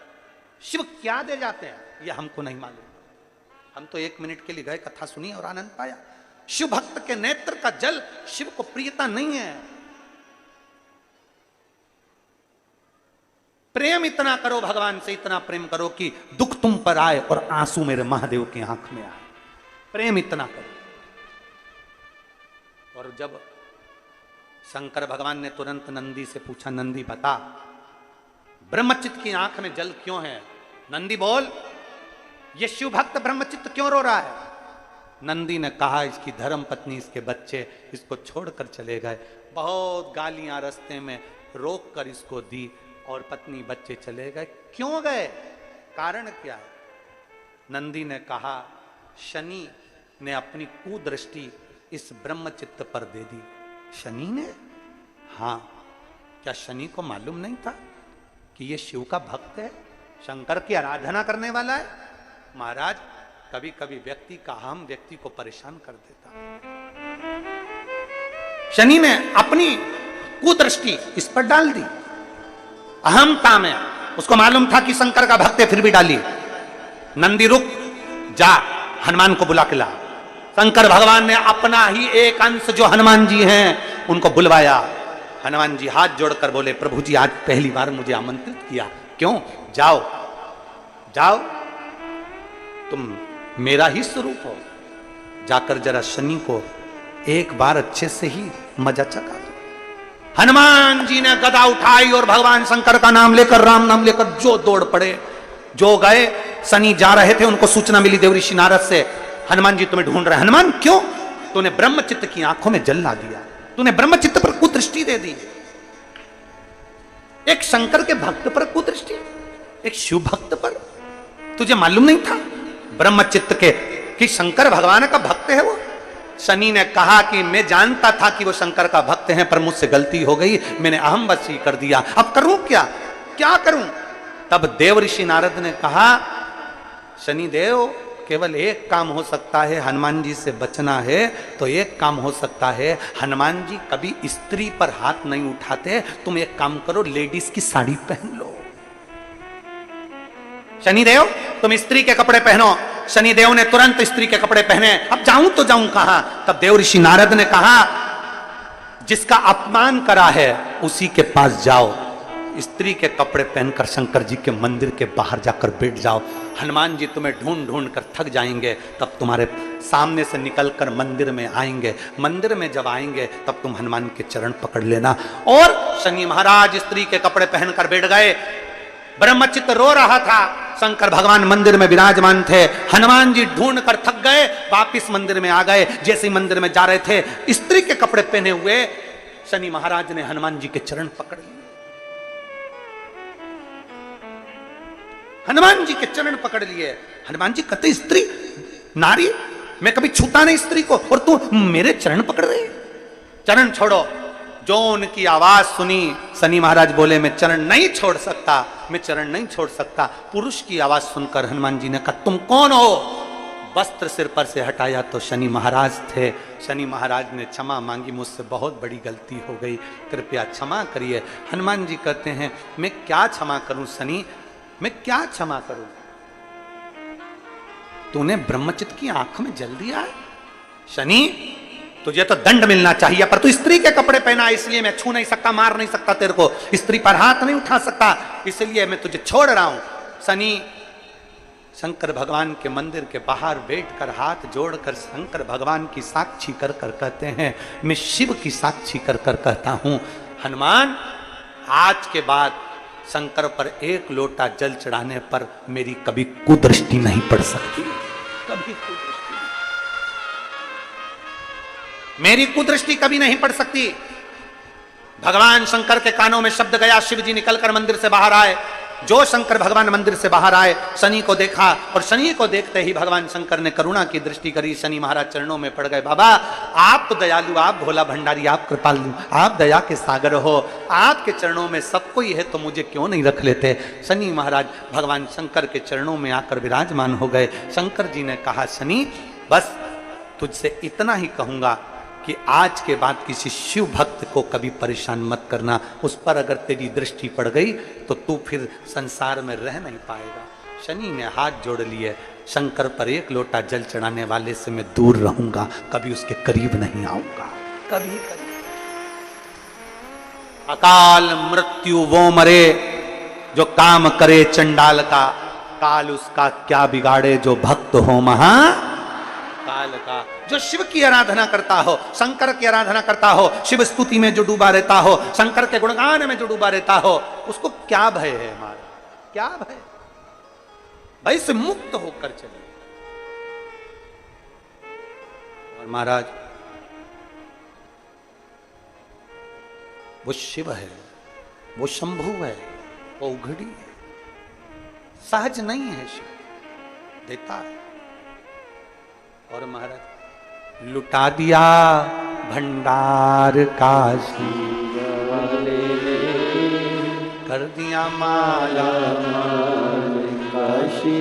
शिव क्या दे जाते हैं, यह हमको नहीं मालूम। हम तो 1 मिनट के लिए गए, कथा सुनी और आनंद पाया। शिव भक्त के नेत्र का जल शिव को प्रियता नहीं है। प्रेम इतना करो भगवान से, इतना प्रेम करो कि दुख तुम पर आए और आंसू मेरे महादेव की आंख में आए। प्रेम इतना करो। और जब शंकर भगवान ने तुरंत नंदी से पूछा, नंदी बता ब्रह्मचित्त की आंख में जल क्यों है? नंदी बोल, ये शिव भक्त ब्रह्मचित्त क्यों रो रहा है? नंदी ने कहा, इसकी धर्म पत्नी, इसके बच्चे इसको छोड़कर चले गए, बहुत गालियां रास्ते में रोक कर इसको दी और पत्नी बच्चे चले गए। क्यों गए, कारण क्या है? नंदी ने कहा, शनि ने अपनी कुदृष्टि इस ब्रह्मचित्त पर दे दी। शनि ने? हाँ, क्या शनि को मालूम नहीं था कि ये शिव का भक्त है, शंकर की आराधना करने वाला है? महाराज, कभी कभी व्यक्ति का अहम व्यक्ति को परेशान कर देता। शनि ने अपनी कुदृष्टि इस पर डाल दी, अहमता में। उसको मालूम था कि शंकर का भक्त है, फिर भी डाली। नंदी रुक, जा हनुमान को बुला के ला। शंकर भगवान ने अपना ही एक अंश जो हनुमान जी हैं उनको बुलवाया। हनुमान जी हाथ जोड़कर बोले, प्रभु जी आज पहली बार मुझे आमंत्रित किया, क्यों? जाओ जाओ, तुम मेरा ही स्वरूप हो, जाकर जरा शनि को एक बार अच्छे से ही मजा चखा दो। हनुमान जी ने गदा उठाई और भगवान शंकर का नाम लेकर, राम नाम लेकर जो दौड़ पड़े। जो गए, शनि जा रहे थे, उनको सूचना मिली देवऋषि नारद से, हनुमान जी तुम्हें ढूंढ रहे हैं। हनुमान क्यों? तूने ब्रह्मचित्त की आंखों में जल ला दिया, तूने ब्रह्मचित्त पर कुदृष्टि दे दी। एक शंकर के भक्त पर कुदृष्टि, एक शिव भक्त पर। तुझे मालूम नहीं था ब्रह्मचित्त के कि शंकर भगवान का भक्त है वो? शनि ने कहा कि मैं जानता था कि वो शंकर का भक्त हैं, पर मुझसे गलती हो गई, मैंने अहमवशी कर दिया, अब करूं क्या? क्या करूं? तब देवऋषि नारद ने कहा, शनिदेव केवल एक काम हो सकता है, हनुमान जी से बचना है तो एक काम हो सकता है, हनुमान जी कभी स्त्री पर हाथ नहीं उठाते, तुम एक काम करो, लेडीज की साड़ी पहन लो। शनिदेव तुम स्त्री के कपड़े पहनो। शनिदेव ने तुरंत स्त्री के कपड़े पहने। अब जाऊं तो जाऊं कहां? तब देवऋषि नारद ने कहा, जिसका अपमान करा है उसी के पास जाओ, स्त्री के कपड़े पहनकर शंकर जी के मंदिर के बाहर जाकर बैठ जाओ। हनुमान जी तुम्हें ढूंढ ढूंढ कर थक जाएंगे, तब तुम्हारे सामने से निकलकर मंदिर में आएंगे। मंदिर में जब आएंगे तब तुम हनुमान के चरण पकड़ लेना। और शनि महाराज स्त्री के कपड़े पहनकर बैठ गए। ब्रह्मचित्त रो रहा था, शंकर भगवान मंदिर में विराजमान थे। हनुमान जी ढूंढ कर थक गए, वापिस मंदिर में आ गए। जैसे ही मंदिर में जा रहे थे, स्त्री के कपड़े पहने हुए शनि महाराज ने हनुमान जी के चरण पकड़ लिए। हनुमान जी के चरण पकड़ लिए। हनुमान जी कहते, स्त्री नारी, मैं कभी छूता नहीं स्त्री को, और तू मेरे चरण पकड़ रहे? चरण छोड़ो। जो उनकी आवाज सुनी, शनि महाराज बोले, मैं चरण नहीं छोड़ सकता, मैं चरण नहीं छोड़ सकता। पुरुष की आवाज सुनकर हनुमान जी ने कहा, तुम कौन हो? वस्त्र सिर पर से हटाया तो शनि महाराज थे। शनि महाराज ने क्षमा मांगी, मुझसे बहुत बड़ी गलती हो गई, कृपया क्षमा करिए। हनुमान जी कहते हैं, मैं क्या क्षमा करूं शनि, मैं क्या क्षमा करूं? तूने ब्रह्मचित्त की आंख में जल दिया है शनि, तुझे तो दंड मिलना चाहिए, पर तू स्त्री के कपड़े पहना, इसलिए मैं छू नहीं सकता, मार नहीं सकता तेरे को, स्त्री पर हाथ नहीं उठा सकता, इसलिए मैं तुझे छोड़ रहा हूं। शनि शंकर भगवान के मंदिर के बाहर बैठकर हाथ जोड़कर शंकर भगवान की साक्षी कर कर कहते हैं, मैं शिव की साक्षी कर कर कहता हूं, हनुमान आज के बाद शंकर पर एक लोटा जल चढ़ाने पर मेरी कभी कुदृष्टि नहीं पड़ सकती, कभी कुदृष्टि, मेरी कुदृष्टि कभी नहीं पड़ सकती। भगवान शंकर के कानों में शब्द गया, शिव जी निकलकर मंदिर से बाहर आए। जो शंकर भगवान मंदिर से बाहर आए, शनि को देखा, और शनि को देखते ही भगवान शंकर ने करुणा की दृष्टि करी। शनि महाराज चरणों में पड़ गए, बाबा आप तो दयालु, आप भोला भंडारी, आप कृपालु, आप दया के सागर हो, आपके चरणों में सब कोई है तो मुझे क्यों नहीं रख लेते? शनि महाराज भगवान शंकर के चरणों में आकर विराजमान हो गए। शंकर जी ने कहा, शनि बस तुझसे इतना ही कहूंगा कि आज के बाद किसी शिव भक्त को कभी परेशान मत करना, उस पर अगर तेरी दृष्टि पड़ गई तो तू फिर संसार में रह नहीं पाएगा। शनि ने हाथ जोड़ लिए, शंकर पर एक लोटा जल चढ़ाने वाले से मैं दूर रहूंगा, कभी उसके करीब नहीं आऊंगा, कभी करीब। अकाल मृत्यु वो मरे जो काम करे चंडाल का, काल उसका क्या बिगाड़े जो भक्त हो महा काल का। जो शिव की आराधना करता हो, शंकर की आराधना करता हो, शिव स्तुति में जो डूबा रहता हो, शंकर के गुणगान में जो डूबा रहता हो, उसको क्या भय है हमारा? क्या भय? भय से मुक्त होकर चले। और महाराज वो शिव है, वो शंभु है, वो उघड़ी है, सहज नहीं है, शिव देता है। और महाराज लुटा दिया भंडार काशी, कर दिया माला काशी,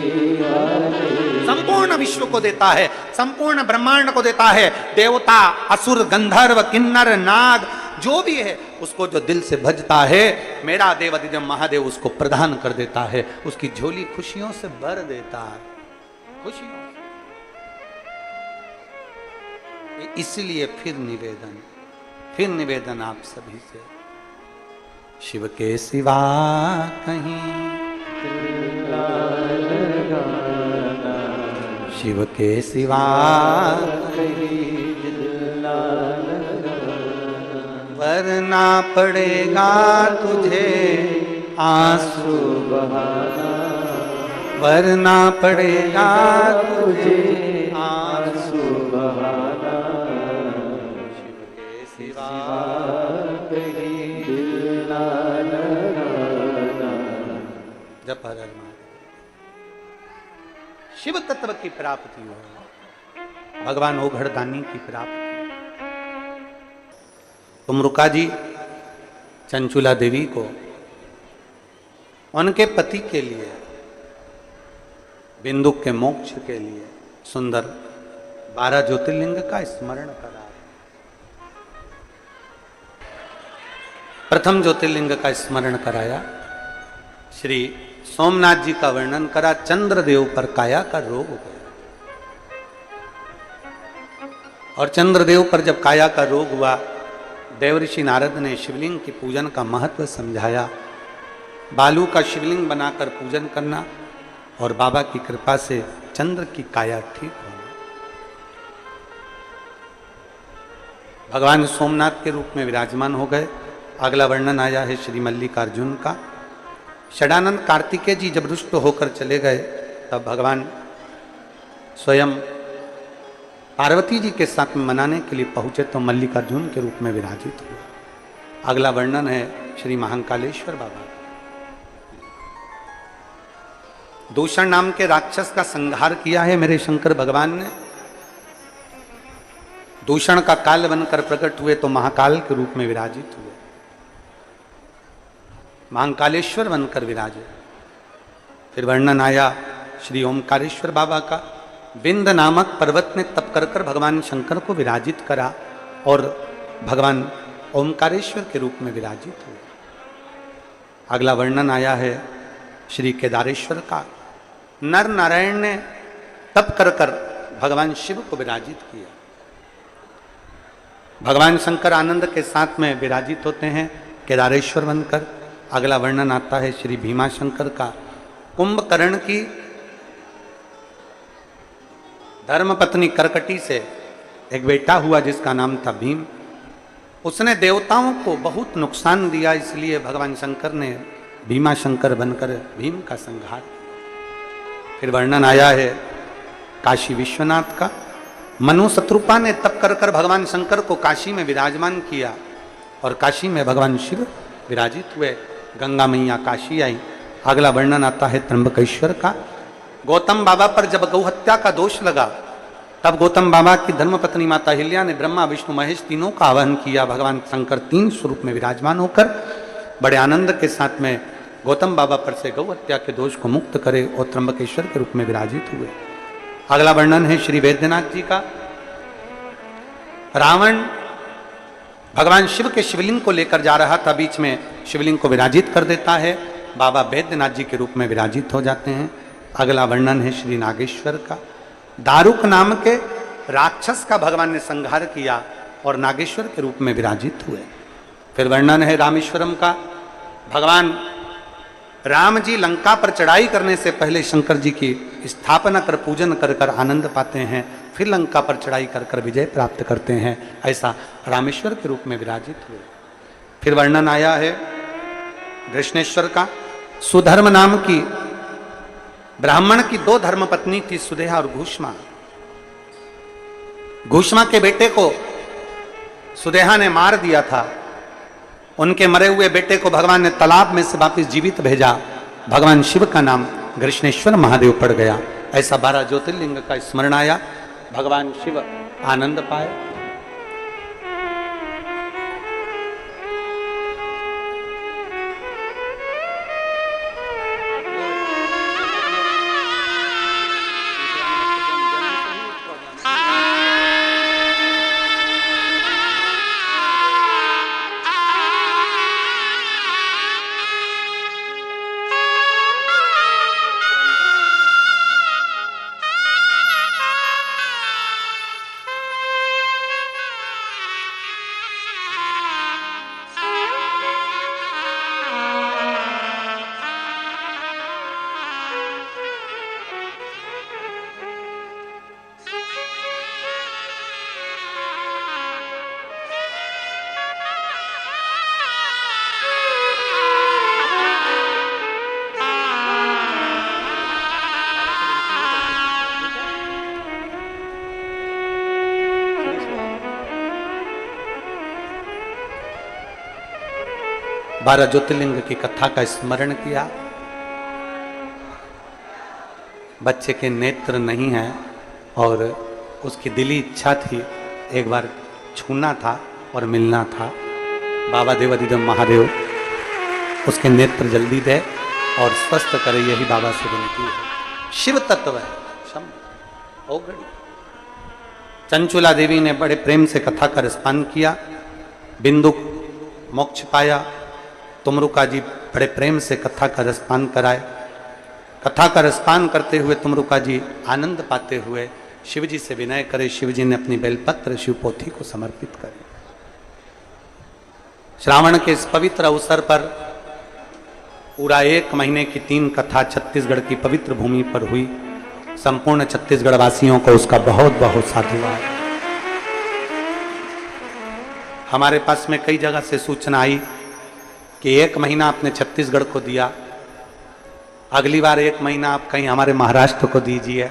संपूर्ण विश्व को देता है, संपूर्ण ब्रह्मांड को देता है। देवता, असुर, गंधर्व, किन्नर, नाग जो भी है, उसको जो दिल से भजता है, मेरा देवाधिदेव महादेव उसको प्रदान कर देता है, उसकी झोली खुशियों से भर देता है, खुशियों। इसलिए फिर निवेदन आप सभी से, शिव के सिवा कहीं, शिव के सिवा कहीं वरना पड़ेगा तुझे आंसू बहाना, वरना पड़ेगा तुझे आंसू बहाना, शिव के सिवा कहीं दिल ना लगाना। जप हर हर महादेव। शिव तत्व की प्राप्ति हो, भगवान ओघड़दानी की प्राप्ति। तुमरुका जी चंचुला देवी को उनके पति के लिए, बिंदु के मोक्ष के लिए सुंदर 12 ज्योतिर्लिंग का स्मरण करा। प्रथम ज्योतिर्लिंग का स्मरण कराया, श्री सोमनाथ जी का वर्णन करा। चंद्रदेव पर काया का रोग हुआ और चंद्रदेव पर जब काया का रोग हुआ, देवऋषि नारद ने शिवलिंग के पूजन का महत्व समझाया। बालू का शिवलिंग बनाकर पूजन करना और बाबा की कृपा से चंद्र की काया ठीक होना। भगवान सोमनाथ के रूप में विराजमान हो गए। अगला वर्णन आया है श्री मल्लिकार्जुन का। षडानंद कार्तिकेय जी जब रुष्ट होकर चले गए, तब भगवान स्वयं पार्वती जी के साथ में मनाने के लिए पहुंचे तो मल्लिकार्जुन के रूप में विराजित हुए। अगला वर्णन है श्री महाकालेश्वर बाबा। दूषण नाम के राक्षस का संहार किया है मेरे शंकर भगवान ने। दूषण का काल बनकर प्रकट हुए तो महाकाल के रूप में विराजित हुए, महाकालेश्वर बनकर विराजे। फिर वर्णन आया श्री ओमकारेश्वर बाबा का। विंध्य नामक पर्वत में तप कर कर भगवान शंकर को विराजित करा और भगवान ओमकारेश्वर के रूप में विराजित हुए। अगला वर्णन आया है श्री केदारेश्वर का। नर नारायण ने तप कर कर भगवान शिव को विराजित किया। भगवान शंकर आनंद के साथ में विराजित होते हैं केदारेश्वर बनकर। अगला वर्णन आता है श्री भीमाशंकर का। कुंभकर्ण की धर्मपत्नी करकटी से एक बेटा हुआ जिसका नाम था भीम। उसने देवताओं को बहुत नुकसान दिया, इसलिए भगवान शंकर ने भीमाशंकर बनकर भीम का संहार। फिर वर्णन आया है काशी विश्वनाथ का। मनु शत्रुपा ने तप कर कर भगवान शंकर को काशी में विराजमान किया और काशी में भगवान शिव विराजित हुए। गंगा मैया काशी आई। अगला वर्णन आता है त्र्यंबकेश्वर का। गौतम बाबा पर जब गौ हत्या का दोष लगा, तब गौतम बाबा की धर्मपत्नी माता हिल्या ने ब्रह्मा विष्णु महेश तीनों का आह्वान किया। भगवान शंकर 3 स्वरूप में विराजमान होकर बड़े आनंद के साथ में गौतम बाबा पर से गौ हत्या के दोष को मुक्त करे और त्र्यंबकेश्वर के रूप में विराजित हुए। अगला वर्णन है श्री वैद्यनाथ जी का। रावण भगवान शिव के शिवलिंग को लेकर जा रहा था, बीच में शिवलिंग को विराजित कर देता है। बाबा वैद्यनाथ जी के रूप में विराजित हो जाते हैं। अगला वर्णन है श्री नागेश्वर का। दारुक नाम के राक्षस का भगवान ने संहार किया और नागेश्वर के रूप में विराजित हुए। फिर वर्णन है रामेश्वरम का। भगवान राम जी लंका पर चढ़ाई करने से पहले शंकर जी की स्थापना कर पूजन कर कर आनंद पाते हैं, फिर लंका पर चढ़ाई कर कर विजय प्राप्त करते हैं। ऐसा रामेश्वर के रूप में विराजित हुए। फिर वर्णन आया है कृष्णेश्वर का। सुधर्म नाम की ब्राह्मण की 2 धर्मपत्नी थी, सुदेहा और घूष्मा। घूष्मा के बेटे को सुदेहा ने मार दिया था। उनके मरे हुए बेटे को भगवान ने तालाब में से वापिस जीवित भेजा। भगवान शिव का नाम कृष्णेश्वर महादेव पड़ गया। ऐसा 12 ज्योतिर्लिंग का स्मरण आया। भगवान शिव आनंद पाए। 12 ज्योतिर्लिंग की कथा का स्मरण किया। बच्चे के नेत्र नहीं हैं और उसकी दिली इच्छा थी एक बार छूना था और मिलना था। बाबा देवाधिदेव महादेव उसके नेत्र जल्दी दे और स्वस्थ करे, यही बाबा से विनती है। शिव तत्व है शंभु ओगड़ी। चंचुला देवी ने बड़े प्रेम से कथा का रसपान किया, बिंदु मोक्ष पाया। तुमरुका जी बड़े प्रेम से कथा का रसपान कराए। कथा का रसपान करते हुए तुमरुका जी आनंद पाते हुए शिव जी से विनय करे। शिव जी ने अपनी बेलपत्र शिव पोथी को समर्पित करे। श्रावण के इस पवित्र अवसर पर पूरा 1 महीने की 3 कथा छत्तीसगढ़ की पवित्र भूमि पर हुई। संपूर्ण छत्तीसगढ़ वासियों को उसका बहुत बहुत साधुवाद। हमारे पास में कई जगह से सूचना आई कि 1 महीना आपने छत्तीसगढ़ को दिया, अगली बार 1 महीना आप कहीं हमारे महाराष्ट्र को दीजिए।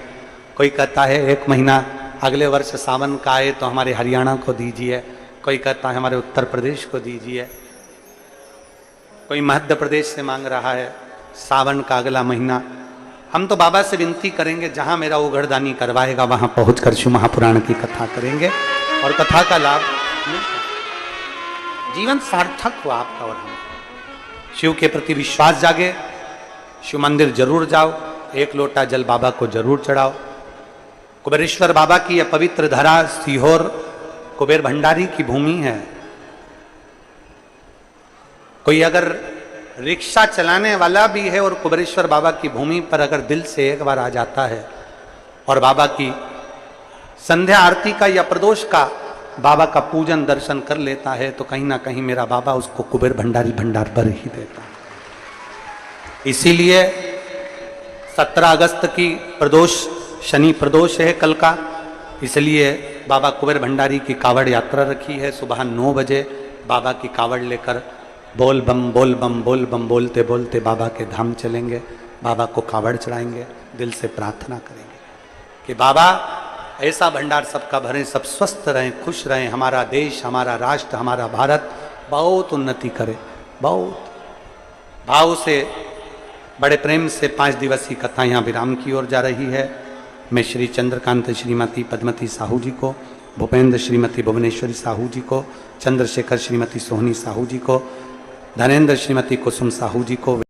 कोई कहता है 1 महीना अगले वर्ष सावन का आए तो हमारे हरियाणा को दीजिए। कोई कहता है हमारे उत्तर प्रदेश को दीजिए। कोई मध्य प्रदेश से मांग रहा है सावन का अगला महीना। हम तो बाबा से विनती करेंगे जहां मेरा उघड़दानी करवाएगा वहां पहुंचकर शिव महापुराण की कथा करेंगे और कथा का लाभ मिलेगा। जीवन सार्थक हो आपका और हम। शिव के प्रति विश्वास जागे, शिव मंदिर जरूर जाओ, 1 लोटा जल बाबा को जरूर चढ़ाओ। कुबेरेश्वर बाबा की यह पवित्र धरा सीहोर कुबेर भंडारी की भूमि है। कोई अगर रिक्शा चलाने वाला भी है और कुबेरेश्वर बाबा की भूमि पर अगर दिल से एक बार आ जाता है और बाबा की संध्या आरती का या प्रदोष का बाबा का पूजन दर्शन कर लेता है तो कहीं ना कहीं मेरा बाबा उसको कुबेर भंडारी भंडार पर ही देता है। इसीलिए 17 अगस्त की प्रदोष शनि प्रदोष है कल का, इसलिए बाबा कुबेर भंडारी की कावड़ यात्रा रखी है। सुबह 9 बजे बाबा की कावड़ लेकर बोल बम बोलते बोलते बाबा के धाम चलेंगे। बाबा को कावड़ चढ़ाएंगे, दिल से प्रार्थना करेंगे कि बाबा ऐसा भंडार सबका भरें, सब स्वस्थ रहें, खुश रहें, हमारा देश, हमारा राष्ट्र, हमारा भारत बहुत उन्नति करे। बहुत भाव से बड़े प्रेम से 5 दिवसीय कथा यहाँ विराम की ओर जा रही है। मैं श्री चंद्रकांत श्रीमती पद्मती साहू जी को, भूपेंद्र श्रीमती भुवनेश्वरी साहू जी को, चंद्रशेखर श्रीमती सोहनी साहू जी को, धनेन्द्र श्रीमती कुसुम साहू जी को